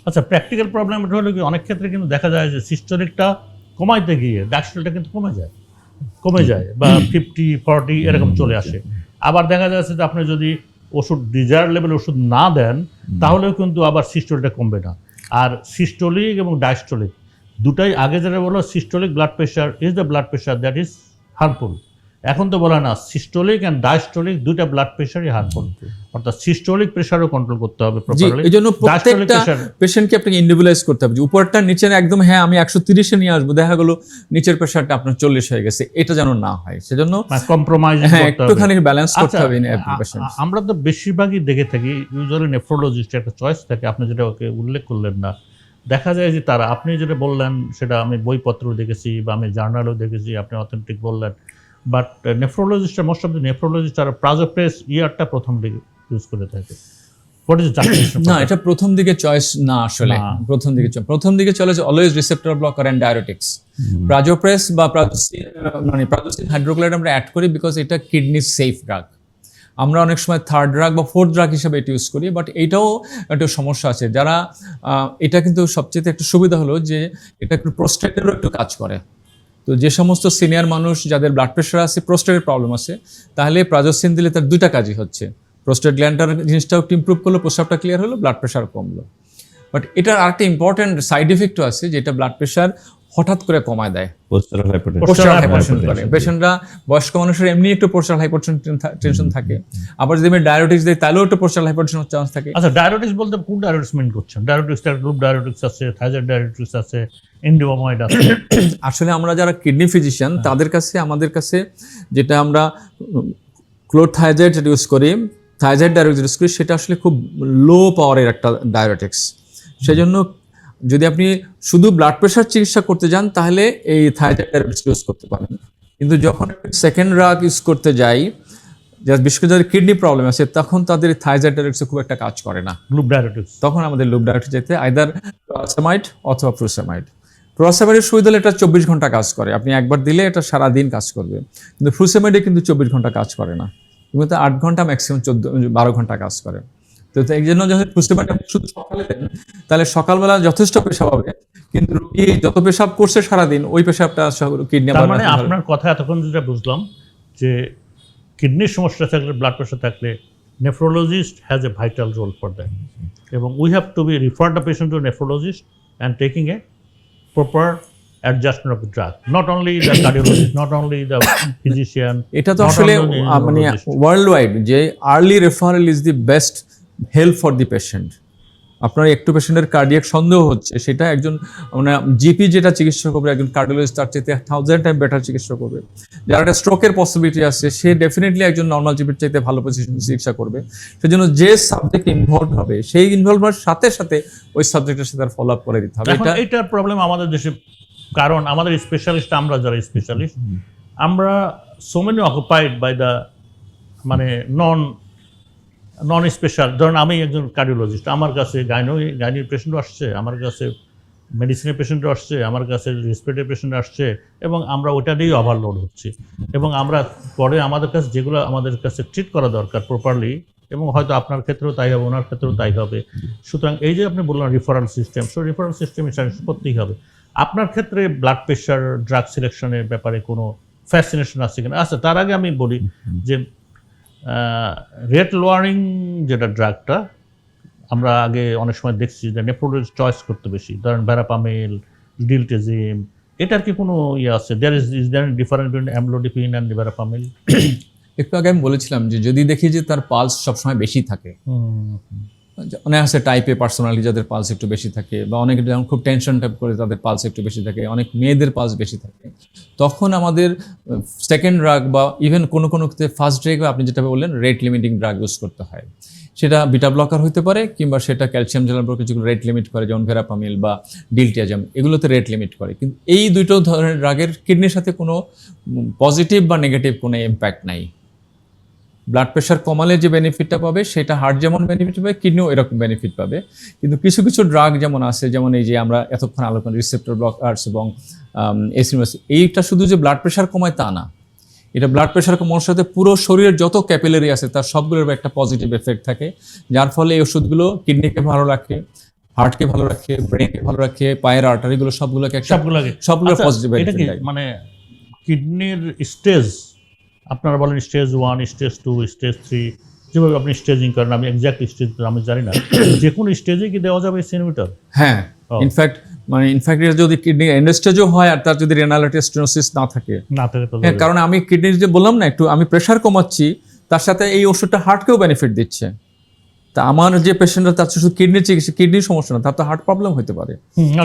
আচ্ছা, প্র্যাকটিক্যাল প্রবলেম এটা হলো কি, অনেক ক্ষেত্রে কিন্তু দেখা যায় যে সিস্টোলিকটা কমাইতে গিয়ে ডায়াস্টোলিকটা কিন্তু কমে যায় বা 50-40 এরকম চলে আসে। আবার দেখা যাচ্ছে যে আপনি যদি ওষুধ ডিজায়ার লেভেল ওষুধ না দেন, তাহলেও কিন্তু আবার সিস্টোলিকটা কমবে না। আর সিস্টোলিক এবং ডায়াস্টোলিক দুটাই, আগে যেটা বলো systolic blood pressure is the blood pressure that is harmful. এখন তো বলা না, সিস্টোলিক অ্যান্ড ডায়াস্টোলিক দুইটা ব্লাড প্রেশারই হার্মফুল, অর্থাৎ সিস্টোলিক প্রেশারও কন্ট্রোল করতে হবে প্রপারলি। এই জন্য প্রত্যেকটা পেশেন্টকে আপনাকে ইন্ডিভিজুয়ালাইজ করতে হবে, যে উপরটা নিচে একদম হ্যাঁ আমি 130-এ নিয়ে আসবো, দেখা গেলো নিচের প্রেশারটা আপনার 40 হয়ে গেছে, এটা যেন না হয়। সেজন্য কম্প্রোমাইজ একটুখানি ব্যালেন্স করতে হবে। আমরা তো বেশিরভাগই দেখে থাকি ইউজুয়ালি নেফ্রোলজিস্ট একটা চয়েস থাকে, আপনি যেটা ওকে উল্লেখ করলেন না, দেখা যায় যে তারা, আপনি যেটা বললেন সেটা আমি বইপত্র দেখেছি বা আমি জার্নালও দেখেছি, আপনি অথেন্টিক বললেন, but nephrologist, most of the nephrologist আর প্রাজোপ্রেস ইয়ারটা প্রথম দিকে ইউজ করে থাকে। না, এটা প্রথম দিকে চয়েস না, আসলে প্রথম দিকে চলে যে অলওয়েজ রিসেপ্টর ব্লকার এন্ড ডায়োটিক্স। প্রাজোপ্রেস বা প্রাজোসিন হাইড্রোক্লোরাইড আমরা অ্যাড করি বিকজ এটা কিডনি সেফ ড্রাগ। আমরা অনেক সময় থার্ড ড্রাগ বা ফোর্থ ড্রাগ হিসেবে এটা ইউজ করি, বাট এইটাও একটা সমস্যা আছে। যারা এটা কিন্তু সবচেয়ে একটা সুবিধা হলো যে এটা একটু প্রোস্টেটেরও একটু কাজ করে। তো যে সমস্ত সিনিয়র মানুষ যাদের ব্লাড প্রেশার আছে, প্রোস্টেটের প্রবলেম আছে, তাহলে প্রাজোসিন দিলে তার দুইটা কাজই হচ্ছে, প্রোস্টেট গ্ল্যান্ডটার জিনিসটাও একটু ইম্প্রুভ করলো, প্রস্রাবটা ক্লিয়ার হলো, ব্লাড প্রেশার কমলো। বাট এটার আরেকটা ইম্পর্টেন্ট সাইড ইফেক্টও আছে, যেটা ব্লাড প্রেশার হঠাৎ করে কমায় দেয়, পোস্টারাল হাইপারটেনশন করে। পেশেন্টরা, বয়স্ক মানুষের এমনি একটু পোস্টারাল হাইপারটেনশন থাকে, আবার যদি আমি ডায়োটিক্স দিই তাহলেও একটু পোস্টারাল হাইপারটেনশন চান্স থাকে। আচ্ছা, ডায়োটিক্স বলতে কোন ডায়োটিক্স মেন করছেন? ডায়োটিক্স গ্রুপ ডায়োটিক্স আছে, থাইরয়েড ডায়োটিক্স আছে, এন্ডোমাইড আছে। আসলে আমরা যারা কিডনি ফিজিশিয়ান তাদের কাছে, আমাদের কাছে যেটা আমরা ক্লোরথাইজাইড যেটা ইউজ করি, থাইরয়েড ডায়োটিক্স ইউজ করি, সেটা আসলে খুব লো পাওয়ারের একটা ডায়োটিক্স। সেজন্য যদি আপনি শুধু ব্লাড প্রেশার চিকিৎসা করতে যান, তাহলে এই থাইরয়েড ডায়োটিক্স ইউজ করতে পারেন। কিন্তু যখন সেকেন্ড ড্রাগ ইউজ করতে যাই, বিশেষ করে যাদের কিডনি প্রবলেম আছে তখন তাদের থাইরয়েড ডায়ারেটিক্স খুব একটা কাজ করে না, লুপ ডায়াবেটিস। তখন আমাদের লুপ ডায়ারেটিক্স যেতে আইদার প্রোসামাইড অথবা প্রোসামাইড। প্রোসামাইডের সুবিধা হলে এটা 24 ঘন্টা কাজ করে, আপনি একবার দিলে এটা সারাদিন কাজ করবে, কিন্তু প্রোসামাইডে কিন্তু 24 ঘন্টা কাজ করে না, কিন্তু 8 ঘন্টা ম্যাক্সিমাম 12 ঘন্টা কাজ করে। তো এই জন্য যখন প্রোসামাইড আপনি শুধু সকালে দেন তাহলে সকালবেলা যথেষ্ট পেশাব হবে, কিন্তু রোগী যত পেশাব করছে সারাদিন ওই পেশাবটা কিডনি। তার মানে আপনার কথা এতক্ষণ যেটা বুঝলাম যে কিডনির সমস্যা থাকলে, ব্লাড প্রেশার থাকলে, nephrologist has a vital role for that. এবং we have to be refer the patient to a nephrologist and taking a proper adjustment of the drug. Not only the cardiologist, not only the physician. এটা তো not আসলে only the মানে neurologist. World wide যে early referral is the best help for the patient. আপনার একটু পেশেন্টের cardiac সন্দেহ হচ্ছে, সেটা একজন মানে জিপি যেটা চিকিৎসা করবে, একজন কার্ডিওলজিস্ট তার চাইতে 1000 টাইম বেটার চিকিৎসা করবে। যার একটা স্ট্রোকের পসিবিলিটি আছে সে ডেফিনেটলি একজন নর্মাল জিপির চাইতে ভালো পজিশন চিকিৎসা করবে। সেজন্য যে সাবজেক্ট ইনভলভ হবে সেই ইনভলভের সাথে সাথে ওই সাবজেক্টের সাথে ফলো আপ করে দিতে হবে। এখন এইটার প্রবলেম আমাদের দেশে, কারণ আমাদের স্পেশালিস্ট, আমরা যারা স্পেশালিস্ট, আমরা so many occupied by the মানে নন স্পেশাল। ধরুন আমি একজন কার্ডিওলজিস্ট, আমার কাছে গাইনির পেশেন্টও আসছে, আমার কাছে মেডিসিনের পেশেন্টও আসছে, আমার কাছে রেসপিরেটরি পেশেন্ট আসছে, এবং আমরা ওটা দিয়েই ওভারলোড হচ্ছি। এবং আমরা পরে আমাদের কাছে যেগুলো আমাদের কাছে ট্রিট করা দরকার প্রপারলি, এবং হয়তো আপনার ক্ষেত্রেও তাই হবে, ওনার ক্ষেত্রেও তাই হবে। সুতরাং এই যে আপনি বললেন রিফারাল সিস্টেম, সো রিফারাল সিস্টেম করতেই হবে। আপনার ক্ষেত্রে ব্লাড প্রেশার ড্রাগ সিলেকশনের ব্যাপারে কোনো ফ্যাসিনেশন আছে কিনা? আচ্ছা, তার আগে আমি বলি যে রেট লোয়ারিং যেটা ড্রাগটা আমরা আগে অনেক সময় দেখছি যে নেফ্রোলজিস্ট চয়েস করতে বেশি, ধরেন ভ্যারাপামিল, ডিলটেজিম, এটার কি কোনো ইয়ে আছে? Is there difference between amlodipine and verapamil? একটু আগে আমি বলেছিলাম যে যদি দেখি যে তার পালস সবসময় বেশি থাকে, অনেক আছে টাইপে পার্সোনালিটি যাদের পালস একটু বেশি থাকে, বা অনেকে যেমন খুব টেনশন টাইপ করে তাদের পালস একটু বেশি থাকে, অনেক মেয়েদের পালস বেশি থাকে, তখন আমাদের সেকেন্ড ড্রাগ বা ইভেন কোনো ফার্স্ট ড্রাগ আপনি যেটা বললেন রেট লিমিটিং ড্রাগ ইউজ করতে হয়। সেটা বিটা ব্লকার হতে পারে, কিংবা সেটা ক্যালসিয়াম চ্যানেল ব্লকার, যেগুলো রেট লিমিট করে, যেমন ভেরাপামিল বা ডিলটিয়াজাম, এগুলোতে রেট লিমিট করে। কিন্তু এই দুটো ধরনের ড্রাগের কিডনির সাথে কোনো পজিটিভ বা নেগেটিভ কোনো ইম্প্যাক্ট নাই। ব্লাড প্রেশার কমালে যে বেনিফিটটা পাবে সেটা হার্ট যেমন বেনিফিট পাবে, কিডনিও এরকম বেনিফিট পাবে। কিন্তু কিছু কিছু ড্রাগ যেমন আছে, যেমন এই যে আমরা এতক্ষণ আলোচনা রিসেপ্টর ব্লকার্স এবং এসিনোস, এইটা শুধু যে ব্লাড প্রেশার কমায় তা না, এটা ব্লাড প্রেশার কমানোর সাথে পুরো শরীরের যত ক্যাপিলারি আছে তার সবগুলোর একটা পজিটিভ এফেক্ট থাকে, যার ফলে এই ওষুধগুলো কিডনিকে ভালো রাখে, হার্টকে ভালো রাখে, ব্রেনকে ভালো রাখে, পায়ের আর্টারিগুলো সবগুলো পজিটিভ এফেক্ট দেয়। মানে কিডনির স্টেজ আপনারা বলেন স্টেজ 1, স্টেজ 2, স্টেজ 3, যেভাবে আপনি স্টেজিং করেন, আমি এক্স্যাক্ট স্টেজ আমি জানি না, যে কোনো স্টেজে কি দেওয়া যাবে সিনোমিটার? হ্যাঁ, ইনফ্যাক্ট যদি কিডনি এন্ড স্টেজও হয় আর তার যদি রেনাল স্টেনোসিস না থাকে, হ্যাঁ, কারণ আমি কিডনির যে বললাম না একটু আমি প্রেশার কমাচ্ছি, তার সাথে এই ওষুধটা হার্টকেও বেনিফিট দিচ্ছে। তা আমার যে পেশেন্টরা তার শুধু কিডনির চিকিৎসা, কিডনির সমস্যা না, তার তো হার্ট প্রবলেম হতে পারে।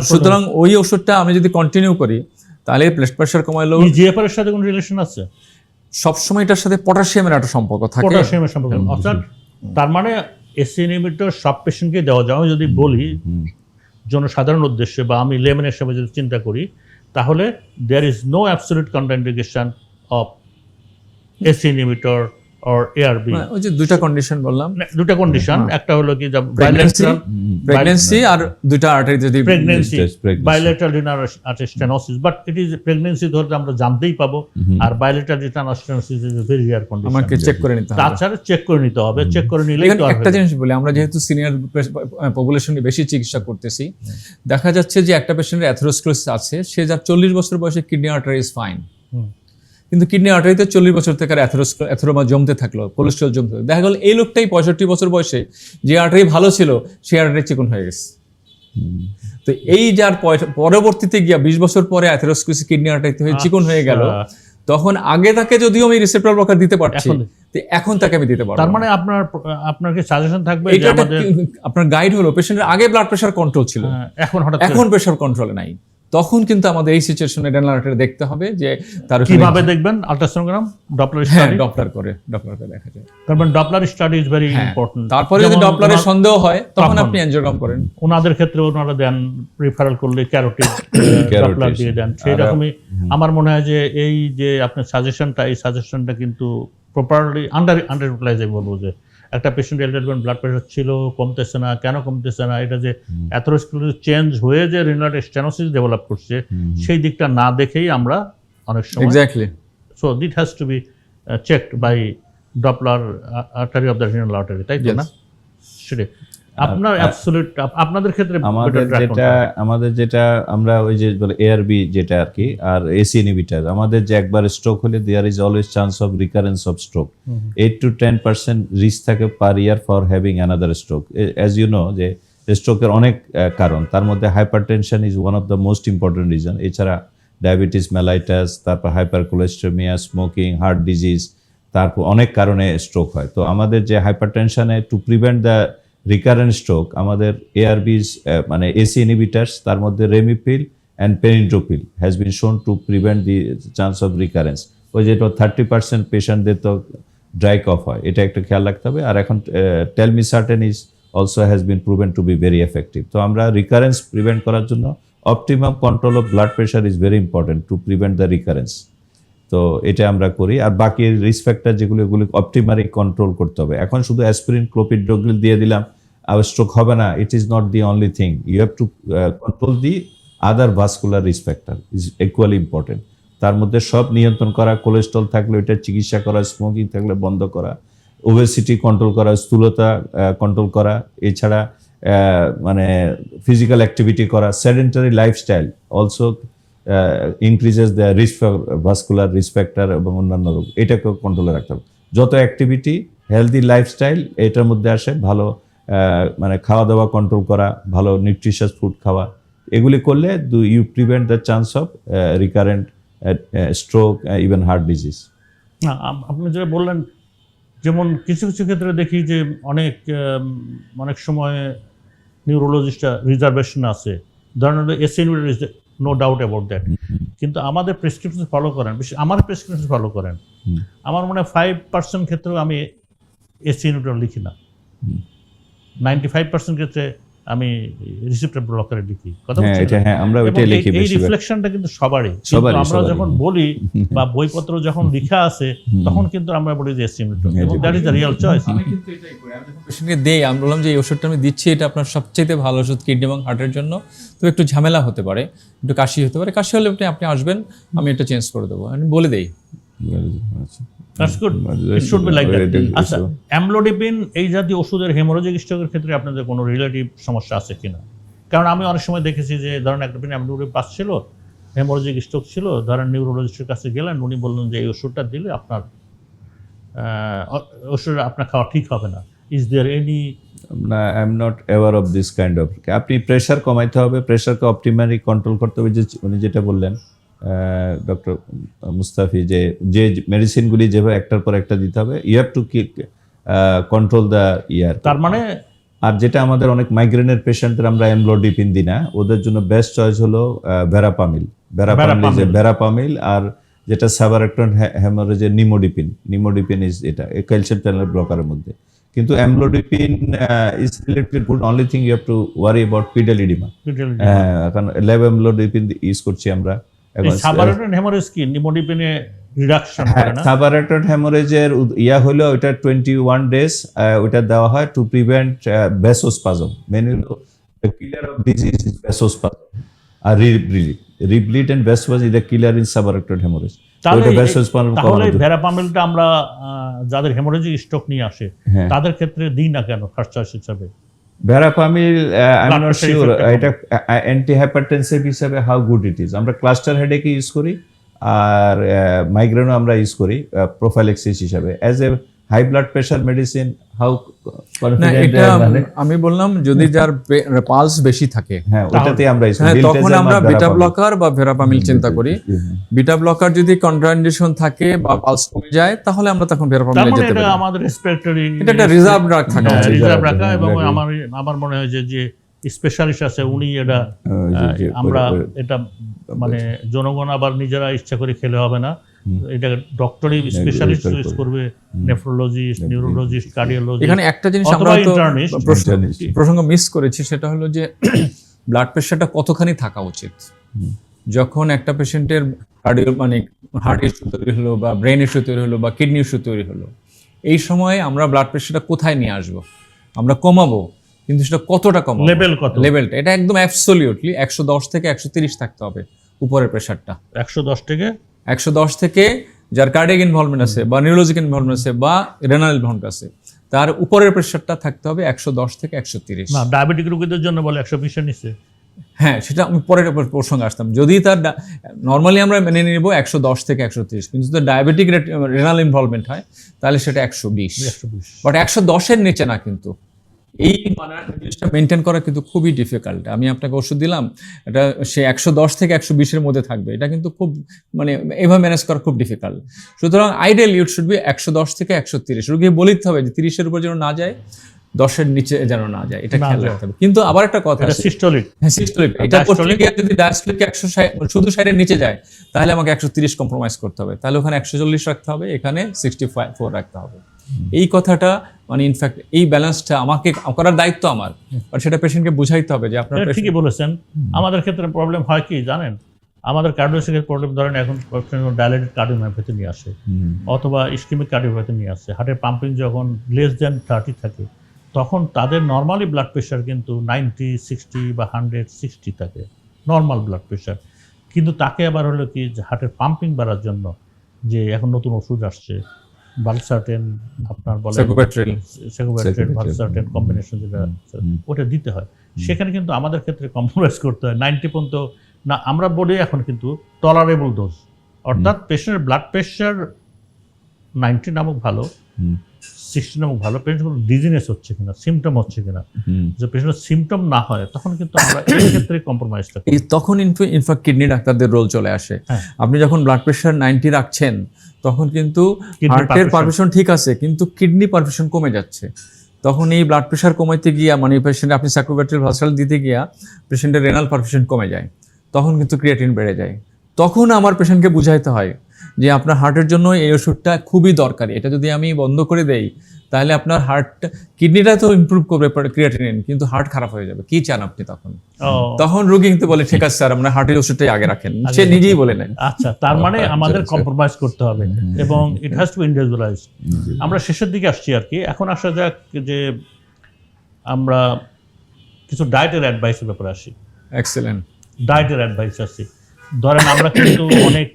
সুতরাং ওই ওষুধটা আমি যদি কন্টিনিউ করি তাহলে ব্লাড প্রেশার কমাইলেও। জিএফআর এর সাথে কোনো রিলেশন আছে? সবসময় এটার সাথে পটাশিয়ামের একটা সম্পর্ক থাকে। পটাশিয়ামের সম্পর্ক, অর্থাৎ তার মানে এসি ইনহিবিটর সব পেশেন্টকে দেওয়া যায়। আমি যদি বলি জনসাধারণ উদ্দেশ্যে বা আমি লেমন হিসেবে যদি চিন্তা করি, তাহলে there is no absolute contraindication of AC inhibitor or ARB. ওই যে দুইটা কন্ডিশন বললাম, দুটা কন্ডিশন, একটা হলো কি প্রেগন্যান্সি আর দুইটা আর্টারি যদি pregnancy, bilateral renal stenosis, but it is pregnancy ধরতে আমরা জানতেই পাবো, আর bilateral renal stenosis is a very rare condition. আমাকে চেক করে নিতে হবে, তাছাড়া চেক করে নিতে হবে, চেক করে নিলেই তো একটা জিনিস বলি, আমরা যেহেতু সিনিয়র পপুলেশনে বেশি চিকিৎসা করতেছি, দেখা যাচ্ছে যে একটা পেশেন্টের অ্যাথেরোস্ক্লেরোসিস আছে, সে যার 40 বছর বয়সে কিডনি আর্টারি ইজ ফাইন, কিন্তু কিডনি আর্টারিতে 40 বছর থেকে অ্যাথেরোমা জমতে থাকলো, কোলেস্ট্রল জমতে থাকলো। দেখা গেল এই লোকটাই 65 বছর বয়সে যে আর্টারি ভালো ছিল সেই আর্টারি চিকন হয়ে গেছে। তো এই যার পরবর্তীতে গিয়া 20 বছর পরে অ্যাথেরোস্ক্লেরোসিস কিডনি আর্টারিতে হয়ে চিকন হয়ে গেল, তখন আগে তাকে যদিও আমি রিসেপ্টর ব্লকার দিতে পারছি, এখন তাকে আমি দিতে পারবো। তার মানে আপনার কি সাজেশন থাকবে যে আমাদের আপনার গাইড হলো পেশেন্টের আগে ব্লাড প্রেশার কন্ট্রোল ছিল, এখন প্রেশার কন্ট্রোলে নাই, তখন কিন্তু আমাদের এই সিচুয়েশনে রেনাল আর্টারি দেখতে হবে যে তার কিভাবে দেখবেন? আল্ট্রাসোনোগ্রাম, ডপলার স্টাডি, ডপলার করে দেখা যায়। তারপর Doppler study is very important. তারপরে যদি ডপলারের সন্দেহ হয় তখন আপনি অ্যানজিওগ্রাম করেন। ওনাদের ক্ষেত্রে ওনারা দেন রিফারেল করলে ক্যারোটিড ডপলার দিয়ে দেন। সেই রকমই আমার মনে হয় যে এই যে আপনার সাজেশনটা, এই সাজেশনটা কিন্তু প্রপারলি আন্ডার ইউটিলাইজ আমি বলবো যে একটা পেশেন্টের এলিভেটেড ব্লাড প্রেশার ছিল, কমতেছে না, কেন কমতেছে না, এটা যে অ্যাথেরোস্ক্লেরোসিস চেঞ্জ হয়ে যে রিনাল স্টেনোসিস ডেভেলপ করছে সেই দিকটা না দেখেই আমরা অনেক সময় exactly. So that has to be checked by Doppler artery of the renal artery, তাই তো না? সেটাই আপনার অ্যাবসলিউট আপনাদের ক্ষেত্রে আমাদের যেটা আমরা ওই যে বলে এআরবি যেটা আর কি, আর এসি ইনহিবিটর, আমাদের যে একবার স্ট্রোক হলে there is always chance of recurrence of stroke. 8 to 10% risk থাকে per year for having another stroke. As you know যে স্ট্রোকের অনেক কারণ, তার মধ্যে hypertension is one of the most important reason. এছাড়া ডায়াবেটিস মেলাইটাস, তারপর হাইপারকোলেস্টেমিয়া, স্মোকিং, হার্ট ডিজিজ, তারপর অনেক কারণে স্ট্রোক হয়। তো আমাদের যে হাইপারটেনশনে to prevent the recurrent stroke, আমাদের এআরবিস মানে এসি ইনহিবিটার্স, তার মধ্যে রেমিপিল and পেনিড্রোপিল has been shown to prevent the chance of recurrence. ওই যেটা 30% পেশেন্টদের তো ড্রাই কফ হয়, এটা একটা খেয়াল রাখতে হবে। আর এখন telmisartan is also has been proven to be very effective. তো আমরা রিকারেন্স প্রিভেন্ট করার জন্য optimum control of blood pressure is very important to prevent the recurrence. তো এটা আমরা করি। আর বাকি রিস্ক ফ্যাক্টর যেগুলো, এগুলি অপটিমালি কন্ট্রোল করতে হবে। এখন শুধু অ্যাসপিরিন, ক্লোপিডোগ্রিল দিয়ে দিলাম আর স্ট্রোক হবে না, it is not the only thing. You have to control the other vascular risk factor is equally important. তার মধ্যে সব নিয়ন্ত্রণ করা, কোলেস্ট্রল থাকলে ওইটার চিকিৎসা করা, স্মোকিং থাকলে বন্ধ করা, ওবেসিটি কন্ট্রোল করা, স্থূলতা কন্ট্রোল করা, এছাড়া মানে ফিজিক্যাল অ্যাক্টিভিটি করা, sedentary lifestyle also increases the risk for vascular risk factor এবং অন্যান্য রোগ, এটাকেও কন্ট্রোলে রাখতে হবে। যত অ্যাক্টিভিটি, হেলদি লাইফস্টাইল এটার মধ্যে আসে। ভালো মানে খাওয়া দাওয়া কন্ট্রোল করা, ভালো নিউট্রিশিয়াস ফুড খাওয়া, এগুলি করলে you prevent the chance of recurrent stroke, even heart disease. না, আপনি যেটা বললেন, যেমন কিছু কিছু ক্ষেত্রে দেখি যে অনেক সময় নিউরোলজিস্টরা রিজার্ভেশন আছে, ধরেন AC inhibitor, no doubt about that, কিন্তু আমাদের প্রেসক্রিপশন ফলো করেন, আমার প্রেসক্রিপশন ফলো করেন, আমার মনে হয় 5% ক্ষেত্রেও আমি এসি ইনহিবিটর লিখি না, 95% ক্ষেত্রে আমি রিসেপ্টর ব্লকারে লিখি। কথা বলছি, আমরা ওইটাই লিখি। এই রিফ্লেকশনটা কিন্তু সবারই, কিন্তু আমরা যখন বলি বা বইপত্র যখন লেখা আছে তখন কিন্তু আমরা বলি যে এসি ইনহিবিটর, এবং that is the real choice. আমি কিন্তু এটাই করি, আমি যখন পেশেন্টকে দেই, আমি বললাম যে এই ওষুধটা আমি দিচ্ছি, এটা আপনার সবচেয়ে ভালো ওষুধ কিডনি এবং হার্টের জন্য, তো একটু ঝামেলা হতে পারে, একটু কাশি হতে পারে, কাশি হলে আপনি আসবেন, আমি এটা চেঞ্জ করে দেবো, আমি বলে দেই। That's good. It should be like that. আচ্ছা, অ্যামলোডিপিন এই জাতীয় ওষুধের হেমোরেজিক স্ট্রোকের ক্ষেত্রে আপনাদের কোনো রিলেটিভ সমস্যা আছে কিনা? কারণ আমি অনেক সময় দেখেছি যে ধরেন একটা অ্যামলোডিপিন পাচ্ছিল, হেমোরেজিক স্ট্রোক ছিল, ধরেন নিউরোলজিস্টের কাছে গেলেন, উনি বললেন যে এই ওষুধটা দিলে আপনার ওষুধটা আপনার খাওয়া ঠিক হবে না। Is there any? I am not aware of this kind of. আপনি প্রেশার কমাইতে হবে, প্রেশারকে অপটিমালি কন্ট্রোল করতে হবে। যে উনি যেটা বললেন ডক্টর মুস্তাফি, যে মেডিসিনগুলি যেভাবে একটার পর একটা দিতে হবে, you have to control the year. তার মানে আর যেটা আমাদের অনেক মাইগ্রেনের পেশেন্টদের আমরা অ্যামলোডিপিন দিই না, ওদের জন্য বেস্ট চয়েস হলো ভেরাপামিল, আর যেটা সাবারেক্টন হ্যামোরেজের নিমোডিপিন ইজ এটা ক্যালসিয়াম চ্যানেল ব্লকারের মধ্যে। কিন্তু amlodipine is related good, only thing you have to worry about pedal oedema. এখন ল্যাব অ্যামলোডিপিন ইউজ করছি আমরা। সাবারেক্টন হ্যামোরেজ কি নিমোডিপিনে রিডাকশন করে না? সাবারেক্টন হ্যামোরেজের ইয়া হলো ওটা 21 ডেজ ওটা দেওয়া হয় to prevent vasospasm. Mainly the killer of disease is vasospasm, আর rebleed and vasospasm is the killer in subarachnoid haemorrhage. তাহলে ভেরাপামিলটা আমরা যাদের হেমোরেজিক স্ট্রোক নিয়ে আসে তাদের ক্ষেত্রে দিই না কেন ফার্স্ট চয়েস হিসেবে? Verapamil I am not sure এটা অ্যান্টি হাইপারটেনসিভ হিসেবে হাউ গুড ইট ইজ। আমরা ক্লাস্টার হেডেকে ইউজ করি, আর মাইগ্রেনও আমরা ইউজ করি প্রোফাইলেক্সিস হিসাবে। As a high blood pressure medicine how confident? আমি বললাম যদি যার পালস বেশি থাকে, হ্যাঁ ওটাতে আমরা ইউজ করি, তখন আমরা বিটা ব্লকার বা ভেরাপামিল চিন্তা করি। বিটা ব্লকার যদি কন্ট্রাইন্ডিকেশন থাকে বা পালস কমে যায়, তাহলে আমরা তখন ভেরাপামিলে যেতে পারি। এটা আমাদের রেসপিরেটরি, এটা একটা রিজার্ভ রাখা থাকে, রিজার্ভ রাখা। এবং আমার মনে হয় যে স্পেশালিস্ট আছে উনি এটা, আমরা এটা মানে জনগণ আবার নিজেরা ইচ্ছা করে খেলে হবে না, এটা ডক্টরি স্পেশালিস্ট ইউজ করবে, নেফ্রোলজিস্ট, নিউরোলজিস্ট, কার্ডিওলজিস্ট। এখানে একটা জিনিস আমরা প্রসঙ্গ মিস করেছি, সেটা হলো যে ব্লাড প্রেশারটা কতখানি থাকা উচিত। যখন একটা পেশেন্টের মানে হার্ট ইস্যু তৈরি হলো বা ব্রেন ইস্যু তৈরি হলো বা কিডনি ইস্যু তৈরি হলো, এই সময় আমরা ব্লাড প্রেশারটা কোথায় নিয়ে আসবো? আমরা কমাবো, কিন্তু সেটা কতটা কমাবো, লেভেল কত? লেভেলটা এটা একদম অ্যাবসলিউটলি 110 থেকে 130 থাকতে হবে উপরের প্রেশারটা। 110 থেকে 110 থেকে যার কার্ডিয়াক ইনভলভমেন্ট আছে বা নিউরোলজিক ইনভলভমেন্ট আছে বা রেনাল ইনভলভমেন্ট আছে, তার উপরের প্রেশারটা থাকতে হবে 110 থেকে 130। না, ডায়াবেটিক রোগীদের জন্য বলে 120 এর নিচে। হ্যাঁ, সেটা আমি পরের প্রসঙ্গে আসতাম। যদি তার নর্মালি আমরা মেনে নিব 110 থেকে 130, কিন্তু যদি ডায়াবেটিক রেনাল ইনভলভমেন্ট হয় তাহলে সেটা 120। 120 বাট 110-এর নিচে না। কিন্তু এই জিনিসটা মেনটেন করা কিন্তু খুবই ডিফিকাল্ট। আমি আপনাকে ওষুধ দিলাম, এটা সে 110 থেকে 120-এর মধ্যে থাকবে, এটা কিন্তু খুব মানে এভাবে ম্যানেজ করা খুব ডিফিকাল্ট। সুতরাং আইডিয়ালি ইট শুড বি 110 থেকে 130। রোগী বলে দিতে হবে যে 30-এর উপর যেন না যায়, 10-এর নিচে যেন না যায়, এটা খেয়াল রাখতে হবে। কিন্তু আবার একটা কথা এটা আছে, সিস্টোলিক। হ্যাঁ সিস্টোলিক, এটা করতে গিয়ে যদি ডায়াস্টোলিক 160 শুধু 60-এর নিচে যায় তাহলে আমাকে 130 কম্প্রোমাইজ করতে হবে, তাহলে ওখানে 140 রাখতে হবে, এখানে 64 রাখতে হবে। এই কথাটা মানে ইনফ্যাক্ট এই ব্যালেন্সটা আমাকে করার দায়িত্ব আমার, বাট সেটা পেশেন্টকে বুঝাইতে হবে যে আপনার ঠিকই বলেছেন। আমাদের ক্ষেত্রে প্রবলেম হয় কি জানেন, আমাদের কার্ডিওলজিক্যাল প্রবলেম ধরেন এখন ডায়ালেটেড কার্ডিওমায়োপ্যাথি নিয়ে আসে অথবা ইসকেমিক কার্ডিওপ্যাথি নিয়ে আসে। হার্টের পাম্পিং যখন লেস দেন 30 থাকে তখন তাদের নর্মালি ব্লাড প্রেশার কিন্তু 90, 60 বা 160 থাকে নর্মাল ব্লাড প্রেশার। কিন্তু তাকে আবার হলো কি যে হার্টের পাম্পিং বাড়ার জন্য যে এখন নতুন ওষুধ আসছে ভালসার্টেন, আপনার বলে সেকোব্যাট্রিল ভালসার্টেন কম্বিনেশন, যেটা ওটা দিতে হয়। সেখানে কিন্তু আমাদের ক্ষেত্রে কম্প্রোমাইজ করতে হয় 90 পর্যন্ত না। আমরা বলি এখন কিন্তু টলারেবল ডোজ, অর্থাৎ পেশেন্টের ব্লাড প্রেশার 90 নামক ভালো, 60 নামক ভালো, পেশেন্ট কোনো ডিজিনেস হচ্ছে কিনা, সিমটম হচ্ছে কিনা। যে পেশেন্টের সিমটম না হয় তখন কিন্তু আমরা এই ক্ষেত্রে কম্প্রোমাইজটা করি। তখন ইনফ্যাক্ট কিডনি ডাক্তারদের রোল চলে আসে। আপনি যখন ব্লাড প্রেশার 90 রাখছেন তখন কিন্তু হার্টের পারফিউশন ঠিক আছে, কিন্তু কিডনি পারফিউশন কমে যাচ্ছে। তখন এই ব্লাড প্রেশার কমাইতে গিয়া মানে পেশেন্ট আপনি সাইক্লোব্যাট্রিল ভালসার্টেন দিতে গিয়া পেশেন্টের রেনাল পারফিউশন কমে যায়, তখন কিন্তু ক্রিয়েটিন বেড়ে যায়। তখন আমার পেশেন্টকে বুঝাইতে হয় যে আপনার হার্টের জন্য এই ওষুধটা খুবই দরকারি, এটা যদি আমি বন্ধ করে দেই তাহলে আপনার হার্ট, কিডনিটা তো ইমপ্রুভ করবে ক্রিয়েটিনিন, কিন্তু হার্ট খারাপ হয়ে যাবে, কি চান আপনি? তখন রোগী কিন্তু বলে ঠিক আছে স্যার, আমরা হার্টের ওষুধটাই আগে রাখেন, সে নিজেই বলে নেন। আচ্ছা, তার মানে আমাদের কম্প্রোমাইজ করতে হবে এবং it has to be individualised. আমরা শেষের দিকে আসছি আর কি। এখন আসা যাক যে আমরা কিছু ডায়েটের অ্যাডভাইসের ব্যাপারে আসি। এক্সেলেন্ট। ডায়েটের অ্যাডভাইস আছে, ধরেন আমরা কিন্তু অনেক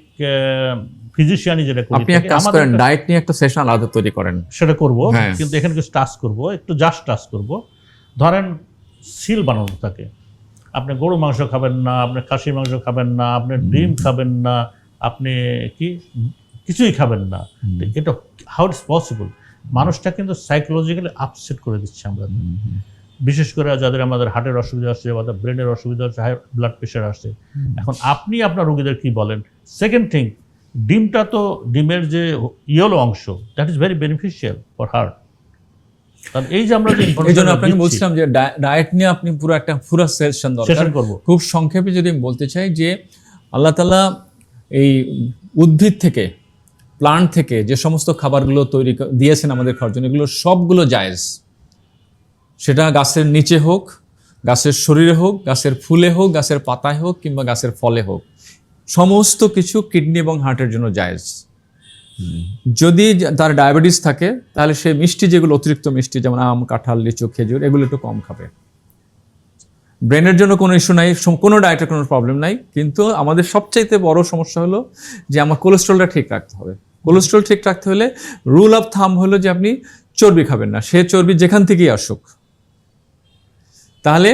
ফিজিশিয়ানই যেটা করি, আপনি একটা কাজ করেন, ডায়েট নিয়ে একটা সেশন আলাদা তৈরি করেন। সেটা করব, কিন্তু এখানে কিছু টাচ করব, একটু জাস্ট টাচ করব। ধরেন সিল বানানো থাকে, আপনি গরু মাংস খাবেন না, আপনি খাসির মাংস খাবেন না, আপনি ডিম খাবেন না, আপনি কিছুই খাবেন না। এটা হাউ ইটস পসিবল? মানুষটা কিন্তু সাইকোলজিক্যালি আপসেট করে দিচ্ছে আমরা, বিশেষ করে যাদের আমাদের হার্টের অসুবিধা আছে বা ব্রেনের অসুবিধা আছে, হাই ব্লাড প্রেশার আছে। এখন আপনি আপনার রোগীদের কি বলেন? সেকেন্ড থিং, ডিমটা তো ডিমের যে ইয়েলো অংশ, that is very beneficial for heart. কারণ এই যে আমরা যে এই জন্য আপনাকে বলছিলাম যে ডায়েট নিয়ে আপনি পুরো একটা সেশন দরকার। খুব সংক্ষেপে যদি আমি বলতে চাই যে আল্লাহ তাআলা এই উদ্ভিদ থেকে, প্লান্ট থেকে যে সমস্ত খাবারগুলো তৈরি দিয়েছেন আমাদের খাওয়ার জন্য, এগুলো সবগুলো জায়েজ। সেটা গাছের নিচে হোক, গাছের শরীরে হোক, গাছের ফুলে হোক, গাছের পাতায় হোক, কিংবা গাছের ফলে হোক, সমস্ত কিছু কিডনি এবং হার্টের জন্য জায়েজ। যদি তার ডায়াবেটিস থাকে তাহলে সে মিষ্টি, যেগুলো অতিরিক্ত মিষ্টি, যেমন আম, কাঁঠাল, লিচু, খেজুর, এগুলো একটু কম খাবে। ব্রেনের জন্য কোনো ইস্যু নাই, কোনো ডায়েটের কোনো প্রবলেম নাই, কিন্তু আমাদের সবচাইতে বড় সমস্যা হলো যে আমার কোলেস্ট্রলটা ঠিক রাখতে হবে। কোলেস্ট্রল ঠিক রাখতে হলে রুল অফ থাম হলো যে আপনি চর্বি খাবেন না, সে চর্বি যেখান থেকেই আসুক। তাহলে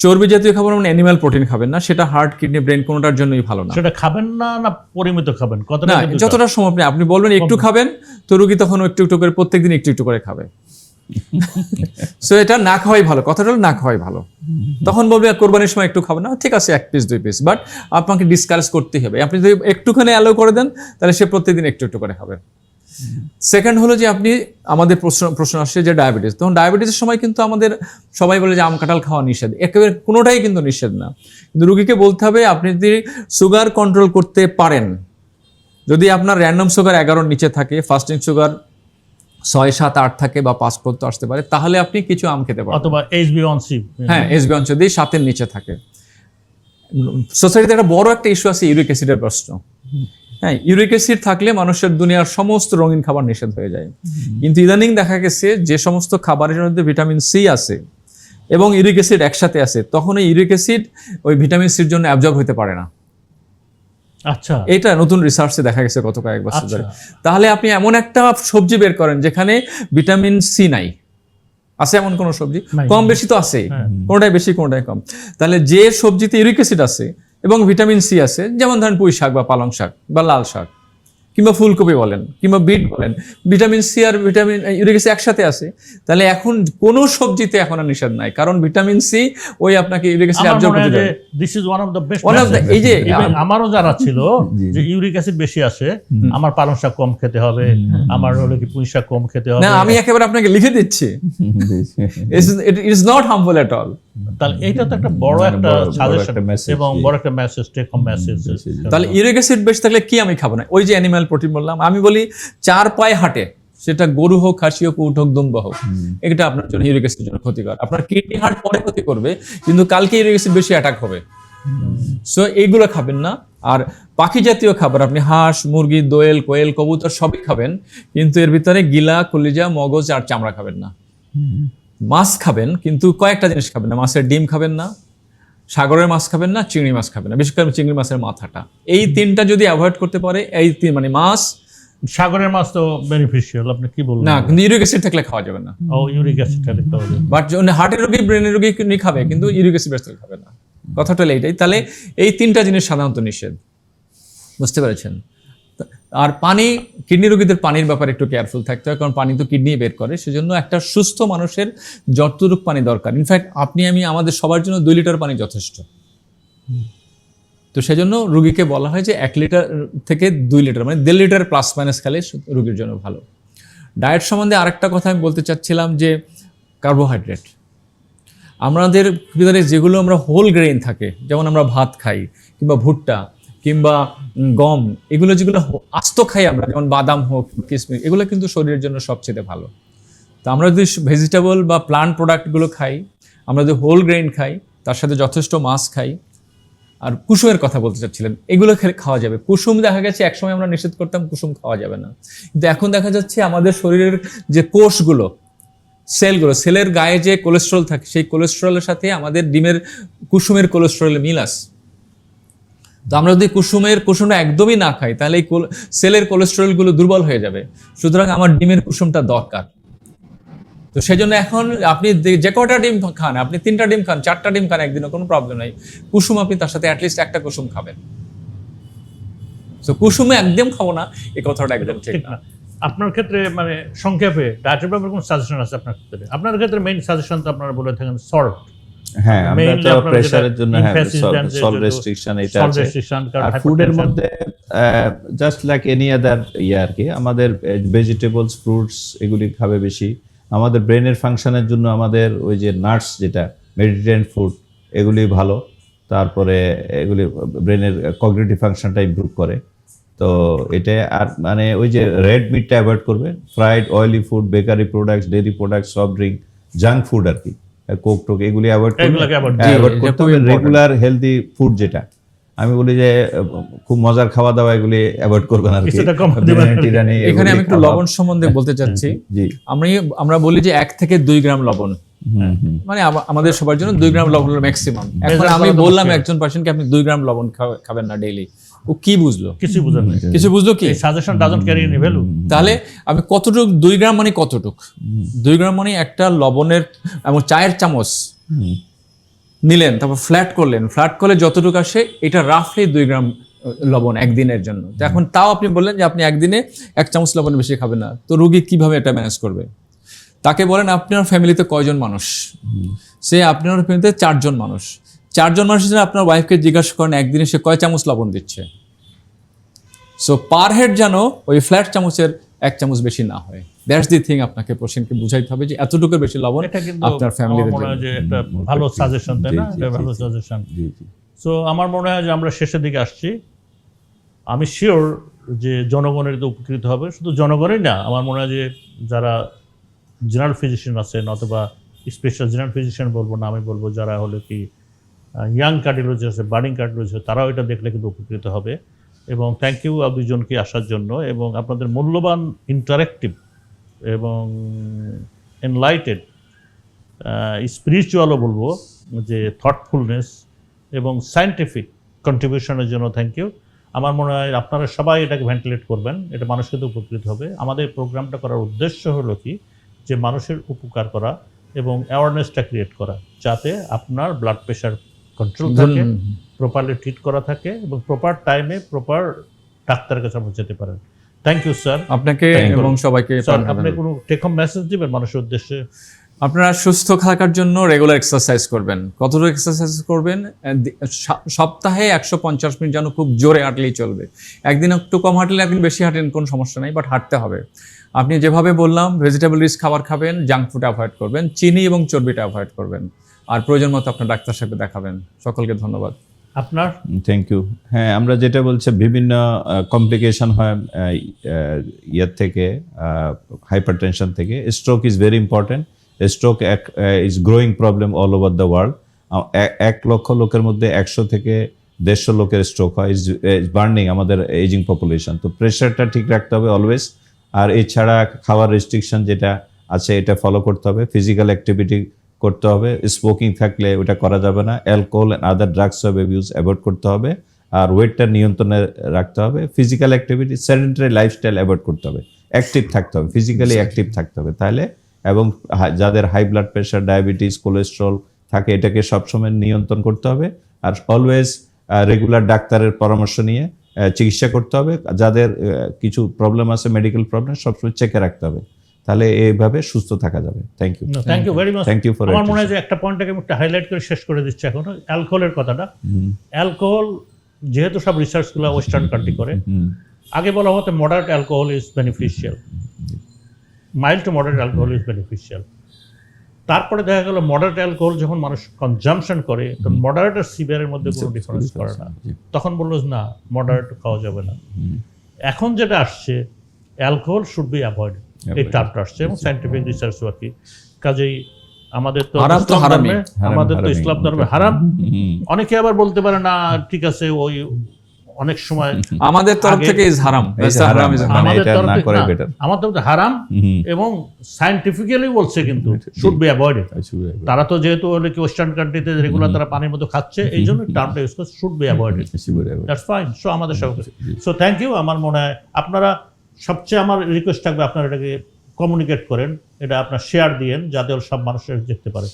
চর্বি জাতীয় খাবার মানে অ্যানিমাল প্রোটিন খাবেন না, সেটা হার্ট, কিডনি, ব্রেন কোনোটার জন্যই ভালো না। সেটা খাবেন না, না পরিমিত খাবেন, কতটা? যতটা সম্ভব আপনি বলবেন একটু খাবেন, তো রোগী তখন একটু একটু করে প্রত্যেকদিন একটু একটু করে খাবে। সো এটা না খাওয়াই ভালো, কথাটা হলো না খাওয়াই ভালো। তখন বলবে কোরবানির সময় একটু খাবেন না, ঠিক আছে 1 পিস 2 পিস, বাট আপনাকে ডিসকারেজ করতে হবে। আপনি যদি একটুখানি অ্যালাউ করে দেন তাহলে সে প্রত্যেকদিন একটু একটু করে খাবে। সেকেন্ড হলো যে আপনি, আমাদের প্রশ্ন আসছে যে ডায়াবেটিস, তখন ডায়াবেটিসের সময় কিন্তু আমাদের সবাই বলে যে আম, কাঁঠাল খাওয়া নিষেধ, একেবারে কোনোটাই কিন্তু নিষেধ না। কিন্তু রুগীকে বলতে হবে আপনি যদি সুগার কন্ট্রোল করতে পারেন, যদি আপনার র্যান্ডম সুগার 11-র নিচে থাকে, ফাস্টিং সুগার 6, 7, 8 থাকে বা 5 পর্যন্ত আসতে পারে, তাহলে আপনি কিছু আম খেতে পারেন, অথবা HbA1c, হ্যাঁ HbA1c যদি 7-এর নিচে থাকে। সোসাইটিতে একটা বড় একটা ইস্যু আছে ইউরিক অ্যাসিডের প্রশ্ন। হ্যাঁ, ইউরিক অ্যাসিড থাকলে মানুষের দুনিয়ার সমস্ত রঙিন খাবার নিষেধ হয়ে যায়, কিন্তু ইদানিং দেখা গেছে যে সমস্ত খাবারের মধ্যে ভিটামিন সি আছে এবং ইউরিক অ্যাসিড একসাথে আছে, তখন এই ইউরিক অ্যাসিড ওই ভিটামিন সির জন্য অ্যাবজর্ব হতে পারে না। আচ্ছা, এটা নতুন রিসার্চে দেখা গেছে গত কয়েক বছর আচ্ছা। ধরে। তাহলে আপনি এমন একটা সবজি বের করেন যেখানে ভিটামিন সি নাই, আছে এমন কোন সবজি? নাই। কম বেশি তো আছে, হ্যাঁ। কোনটাই বেশি কোনটাই কম। তাহলে যে সবজিতে ইউরিক অ্যাসিড আছে এবং ভিটামিন সি আছে, যেমন ধরেন পুঁই শাক বা পালং শাক বা লাল শাক কিংবা ফুলকপি বলেন কিংবা বিট বলেন, ভিটামিন সি আর ভিটামিন ইউরিক অ্যাসিড একসাথে আছে, তাহলে এখন কোনো সবজিতে এখন আর নিষেধ নাই, কারণ ভিটামিন সি ওই আপনাকে ইউরিক অ্যাসিড আমার অ্যাবজর্ব মনে হয় করতে যে দেবে। This is one of the best. One of the- এই যে আমারও জানা ছিল জি। যে ইউরিক অ্যাসিড বেশি আছে, আমার পালং শাক কম খেতে হবে, আমার হলো কি পুঁই শাক কম খেতে হবে। না, আমি একেবারে আপনাকে লিখে দিচ্ছি, ইট is not harmful at all. তাহলে এইটা তো একটা বড় মানে একটা বড় সাজেশন একটা message, এবং জি। বড় একটা মেসেজ, টেক হোম মেসেজ। তাহলে ইউরিক অ্যাসিড বেশি থাকলে কি আমি খাবো না? ওই যে অ্যানিম্যাল প্রোটিন বললাম, আমি বলি 4 পায়ে হাঁটে, সেটা গরু হোক, খাসি হোক, উট হোক, দুম্বা হোক, এটা আপনার জন্য ইউরিক অ্যাসিডের জন্য ক্ষতিকর। আপনার কিডনি হার্ট পরে ক্ষতি করবে, কিন্তু কালকে ইউরিক অ্যাসিড বেশি অ্যাটাক হবে। সো এইগুলো খাবেন না। আর পাখি জাতীয় খাবার আপনি হাঁস, মুরগি, দোয়েল, কোয়েল, কবুতর সবই খাবেন, কিন্তু এর ভিতরে গিলা, কলিজা, মগজ আর চামড়া খাবেন না। মাছ খাবেন, কিন্তু কয়েকটা জিনিস খাবেন না। মাছের ডিম খাবেন না, সাগরের মাছ খাবেন না, চিংড়ি মাছ খাবেন না, বিশেষ করে চিংড়ি মাছের মাথাটা। এই তিনটা যদি অ্যাভয়েড করতে পারে, এই তিন মানে মাছ, সাগরের মাছ তো বেনিফিশিয়াল, আপনি কি বললেন? না কিন্তু ইউরিক অ্যাসিড থাকলে খাওয়া যাবে না। ও ইউরিক অ্যাসিড খেতে হবে। বাট হার্টের রোগী, ব্রেনের রোগী খাবে, কিন্তু ইউরিক অ্যাসিড বেশি খাবে না। কথাটা হলো এইটাই। তাহলে এই তিনটা জিনিস সাধারণত নিষেধ, বুঝতে পেরেছেন? আর পানি, কিডনি রোগীদের পানির ব্যাপারে একটু কেয়ারফুল থাকতে হয়, কারণ পানি তো কিডনি বের করে। সেজন্য একটা সুস্থ মানুষের যতটুকু পানি দরকার, ইনফ্যাক্ট আপনি আমি আমাদের সবার জন্য 2 লিটার পানি যথেষ্ট। তো সেজন্য রুগীকে বলা হয় যে 1 লিটার থেকে 2 লিটার, মানে 1.5 লিটার প্লাস মাইনাস খেলে রুগীর জন্য ভালো। ডায়েট সম্বন্ধে আরেকটা কথা আমি বলতে চাচ্ছিলাম যে কার্বোহাইড্রেট, আমাদের ভিতরে যেগুলো আমরা হোল গ্রেইন থাকে, যেমন আমরা ভাত খাই কিংবা ভুট্টা কিংবা গম, এগুলো যেগুলো আস্ত খাই আমরা, যেমন বাদাম হোক, কিশমিশ, এগুলো কিন্তু শরীরের জন্য সবচেয়ে ভালো। তো আমরা যদি ভেজিটেবল বা প্লান্ট প্রোডাক্টগুলো খাই, আমরা যদি হোল গ্রেইন খাই, তার সাথে যথেষ্ট মাছ খাই, আর কুসুমের কথা বলতে চাচ্ছিলেন, এগুলো খাওয়া যাবে। কুসুম দেখা গেছে একসময় আমরা নিষেধ করতাম, কুসুম খাওয়া যাবে না, কিন্তু এখন দেখা যাচ্ছে আমাদের শরীরের যে কোষগুলো, সেলগুলো, সেলের গায়ে যে কোলেস্ট্রল থাকে, সেই কোলেস্ট্রলের সাথে আমাদের ডিমের কুসুমের কোলেস্ট্রলের মিল আছে। তো আমরা যদি কুসুমটা একদমই না খাই, তাহলে এই সেলের কোলেস্ট্রলগুলো দুর্বল হয়ে যাবে। সুতরাং আমার ডিমের কুসুমটা দরকার। তো সেই জন্য এখন আপনি যে কটা ডিম খান, আপনি 3টা ডিম খান, 4টা ডিম খান একদিনে, কোনো প্রবলেম নাই। কুসুম আপনি তার সাথে অ্যাটলিস্ট একটা কুসুম খাবেন। তো কুসুমে একদম খাবো না, এই কথাটা একদম ঠিক না। আপনার ক্ষেত্রে মানে সংক্ষেপে ডায়েটের ব্যাপারে কোন সাজেশন আছে আপনার ক্ষেত্রে? আপনার ক্ষেত্রে মেইন সাজেশন তো আপনারা বলে থাকেন সল্ট। হ্যাঁ, আমরা Mainly তো আপনার প্রেসারের যেটা জন্য emphasis দেন যে সল্ট যেহেতু রেস্ট্রিকশন এটা salt আছে। restriction, কারণ আর ফুডের hypertension- মধ্যে জাস্ট লাইক এনি আদার আর কি, আমাদের ভেজিটেবলস, ফ্রুটস এগুলি খাবে বেশি। আমাদের ব্রেনের ফাংশনের জন্য আমাদের ওই যে নাটস, যেটা মেডিটেরিয়ান ফুড, এগুলি ভালো। তারপরে এগুলি ব্রেনের কগনিটিভ ফাংশনটা ইমপ্রুভ করে। তো এটা আর মানে ওই যে রেড মিটটা অ্যাভয়েড করবে, fried oily food, bakery products, dairy products, soft drink, junk food আর কি, কোক টোক, এগুলি অ্যাভয়েড এগুলোকে avoid করবে। অ্যাভয়েড জি, করতে এটা খুবই হবে। important। রেগুলার হেলদি ফুড, যেটা আমি বলি যে খুব মজার খাওয়া দাওয়া, এগুলি অ্যাভয়েড করবেন আর কি। কিছুটা কমাতে হবে। বিরিয়ানি টিরানি এখানে আমি এগুলি একটু খাওয়া- লবণ সম্বন্ধে বলতে চাচ্ছি। জি। আমরা বলি যে 1 থেকে 2 গ্রাম লবণ, মানে আমাদের সবার জন্য 2 গ্রাম লবণ ম্যাক্সিমাম। এখন Measure আমি করা তো বললাম মুশকিল। একজন পার্সনকে আপনি 2 গ্রাম লবণ খাবেন না ডেইলি, ও কি বুঝলো? কিছু বুঝেন নাই। কিছু বুঝলো কি? এই suggestion doesn't carry any value. তাহলে আমি কতটুক, 2 গ্রাম মানে কতটুক? 2 গ্রাম মানে একটা লবণের এবং চায়ের চামচ নিলেন, তারপর ফ্ল্যাট করলেন, ফ্ল্যাট করলে যতটুকু আসে, এটা রাফলি 2 গ্রাম লবণ একদিনের জন্য। তো এখন তাও আপনি বললেন যে আপনি একদিনে 1 চামচ লবণ বেশি খাবেন না, তো রোগী কিভাবে এটা ম্যানেজ করবে? তাকে বলেন আপনার ফ্যামিলিতে কয়জন মানুষ, সে আপনার ফ্যামিলিতে 4 জন মানুষ। 4 জন মানুষের জন্য আপনার ওয়াইফকে জিজ্ঞাসা করেন একদিনে সে কয় চামচ লবণ দিচ্ছে। সো পার হেড যেন ওই ফ্ল্যাট চামচের 1 চামচ বেশি না হয়। দ্যাটস দি থিং, আপনাকে পেশেন্টকে বুঝাইতে হবে যে এতটুকু বেশি লবণ এটা কিন্তু আপনার আমার ফ্যামিলিতে মনে হয় যে একটা ভালো সাজেশন, তাই না? জি, জি, এটা ভালো জি, জি। সাজেশন। জি জি। সো আমার মনে হয় যে আমরা শেষের দিকে আসছি। আমি শিওর যে জনগণের এতে উপকৃত হবে। শুধু জনগণই না, আমার মনে হয় যে যারা জেনারেল ফিজিশিয়ান আছেন, অথবা স্পেশাল জেনারেল ফিজিশিয়ান বলবো না, আমি বলবো যারা হলো কি ইয়াং কার্ডিওলজি আছে, বার্ডিং কার্ডিওলজি আছে, তারাও এটা দেখলে কিন্তু উপকৃত হবে। এবং থ্যাংক ইউ দুইজনকে আসার জন্য, এবং আপনাদের মূল্যবান ইন্টারেক্টিভ এবং এনলাইটেড স্পিরিচুয়ালও বলবো যে থটফুলনেস এবং সায়েন্টিফিক কন্ট্রিবিউশনের জন্য থ্যাংক ইউ। আমার মনে হয় আপনারা সবাই এটাকে ভেন্টিলেট করবেন, এটা মানুষ কিন্তু উপকৃত হবে। আমাদের প্রোগ্রামটা করার উদ্দেশ্য হলো কি, যে মানুষের উপকার করা এবং অ্যাওয়ারনেসটা ক্রিয়েট করা, যাতে আপনার ব্লাড প্রেশার কন্ট্রোল থাকে, প্রপারলি ট্রিট করা থাকে এবং প্রপার টাইমে প্রপার ডাক্তারের কাছে আপনি যেতে পারেন। থ্যাংক ইউ স্যার আপনাকে এবং সবাইকে। স্যার, আপনি কোনো টেক হোম মেসেজ দিবেন মানুষের উদ্দেশ্যে? আপনারা সুস্থ থাকার জন্য রেগুলার এক্সারসাইজ করবেন। কতটুকু এক্সারসাইজ করবেন? সপ্তাহে 150 মিনিট যেন খুব জোরে হাঁটলেই চলবে। একদিন একটু কম হাঁটলে, একদিন বেশি হাঁটেন, কোনো সমস্যা নাই, বাট হাঁটতে হবে। আপনি যেভাবে বললাম ভেজিটেবল রিচ খাবার খাবেন, জাঙ্ক ফুড অ্যাভয়েড করবেন, চিনি এবং চর্বিটা অ্যাভয়েড করবেন, আর প্রয়োজন মতো আপনার ডাক্তার সাথে দেখাবেন। সকলকে ধন্যবাদ। আপনার? Thank you. হ্যাঁ, আমরা যেটা বলছি বিভিন্ন কমপ্লিকেশন হয় ইয়ার থেকে, হাইপারটেনশন থেকে। Stroke is very important. Stroke is growing problem all over the world. 1 লক্ষ লোকের মধ্যে 100 থেকে 150 লোকের স্ট্রোক হয়। ইজ বার্নিং আমাদের এজিং পপুলেশন। তো প্রেশারটা ঠিক রাখতে হবে অলওয়েজ। আর এছাড়া খাওয়ার রেস্ট্রিকশন যেটা আছে এটা ফলো করতে হবে। ফিজিক্যাল অ্যাক্টিভিটি করতে হবে। স্মোকিং থাকলে ওটা করা যাবে না। Alcohol and other drugs of abuse avoid করতে হবে। আর ওয়েটটা নিয়ন্ত্রণে রাখতে হবে। Physical activity, sedentary lifestyle avoid করতে হবে। অ্যাক্টিভ থাকতে হবে, ফিজিক্যালি অ্যাক্টিভ থাকতে হবে। তাহলে, এবং যাদের high blood pressure, diabetes, cholesterol থাকে, এটাকে সবসময় নিয়ন্ত্রণ করতে হবে। আর অলওয়েজ রেগুলার ডাক্তারের পরামর্শ নিয়ে চিকিৎসা করতে হবে। যাদের কিছু প্রবলেম আছে, মেডিকেল প্রবলেম, সবসময় চেকে রাখতে হবে। তাহলে এইভাবে সুস্থ থাকা যাবে। Thank you. Thank you very much. Thank you for. আমার মনে হয় যে একটা পয়েন্টটাকে আমি একটু হাইলাইট করে শেষ করে দিচ্ছি এখন, অ্যালকোহলের কথাটা। অ্যালকোহল যেহেতু সব রিসার্চগুলো ওয়েস্টার্ন কান্ট্রি করে, আগে বলা হতো moderate alcohol is beneficial, mild to moderate alcohol is beneficial. তারপরে দেখা গেল মডারেট অ্যালকোহল যখন মানুষ কনজাম্পশন করে, তখন মডারেট আর সিভিয়ারের মধ্যে কোনো ডিফারেন্স করে না। তখন বললো না, মডারেট খাওয়া যাবে না। এখন যেটা আসছে, অ্যালকোহল শুড বি অ্যাভয়েডেড, এই টার্মটা আসছে, এবং সায়েন্টিফিক রিসার্চ আর কি। কাজেই আমাদের তো ইসলাম ধর্মে হারাম। অনেকে আবার বলতে পারে না, ঠিক আছে, ওই অনেক সময় আমাদের তরফ থেকে ইজ হারাম, আমাদের তরফ থেকে হারাম, এবং সায়েন্টিফিক্যালি বলছে কিন্তু শুড বি অ্যাভয়েডেড। তারা তো যেহেতু ওয়েস্টার্ন কান্ট্রিতে রেগুলার তারা পানির মতো খাচ্ছে, এই জন্য টার্মটা ইউজ করছে should be avoided. That's fine. So আমাদের সব, সো থ্যাংক ইউ। আমার মনে হয় আপনারা সবচেয়ে, আমার রিকোয়েস্ট থাকবে আপনারা এটাকে কমিউনিকেট করেন, এটা আপনার শেয়ার দিয়েন, যাতে সব মানুষের দেখতে পারে।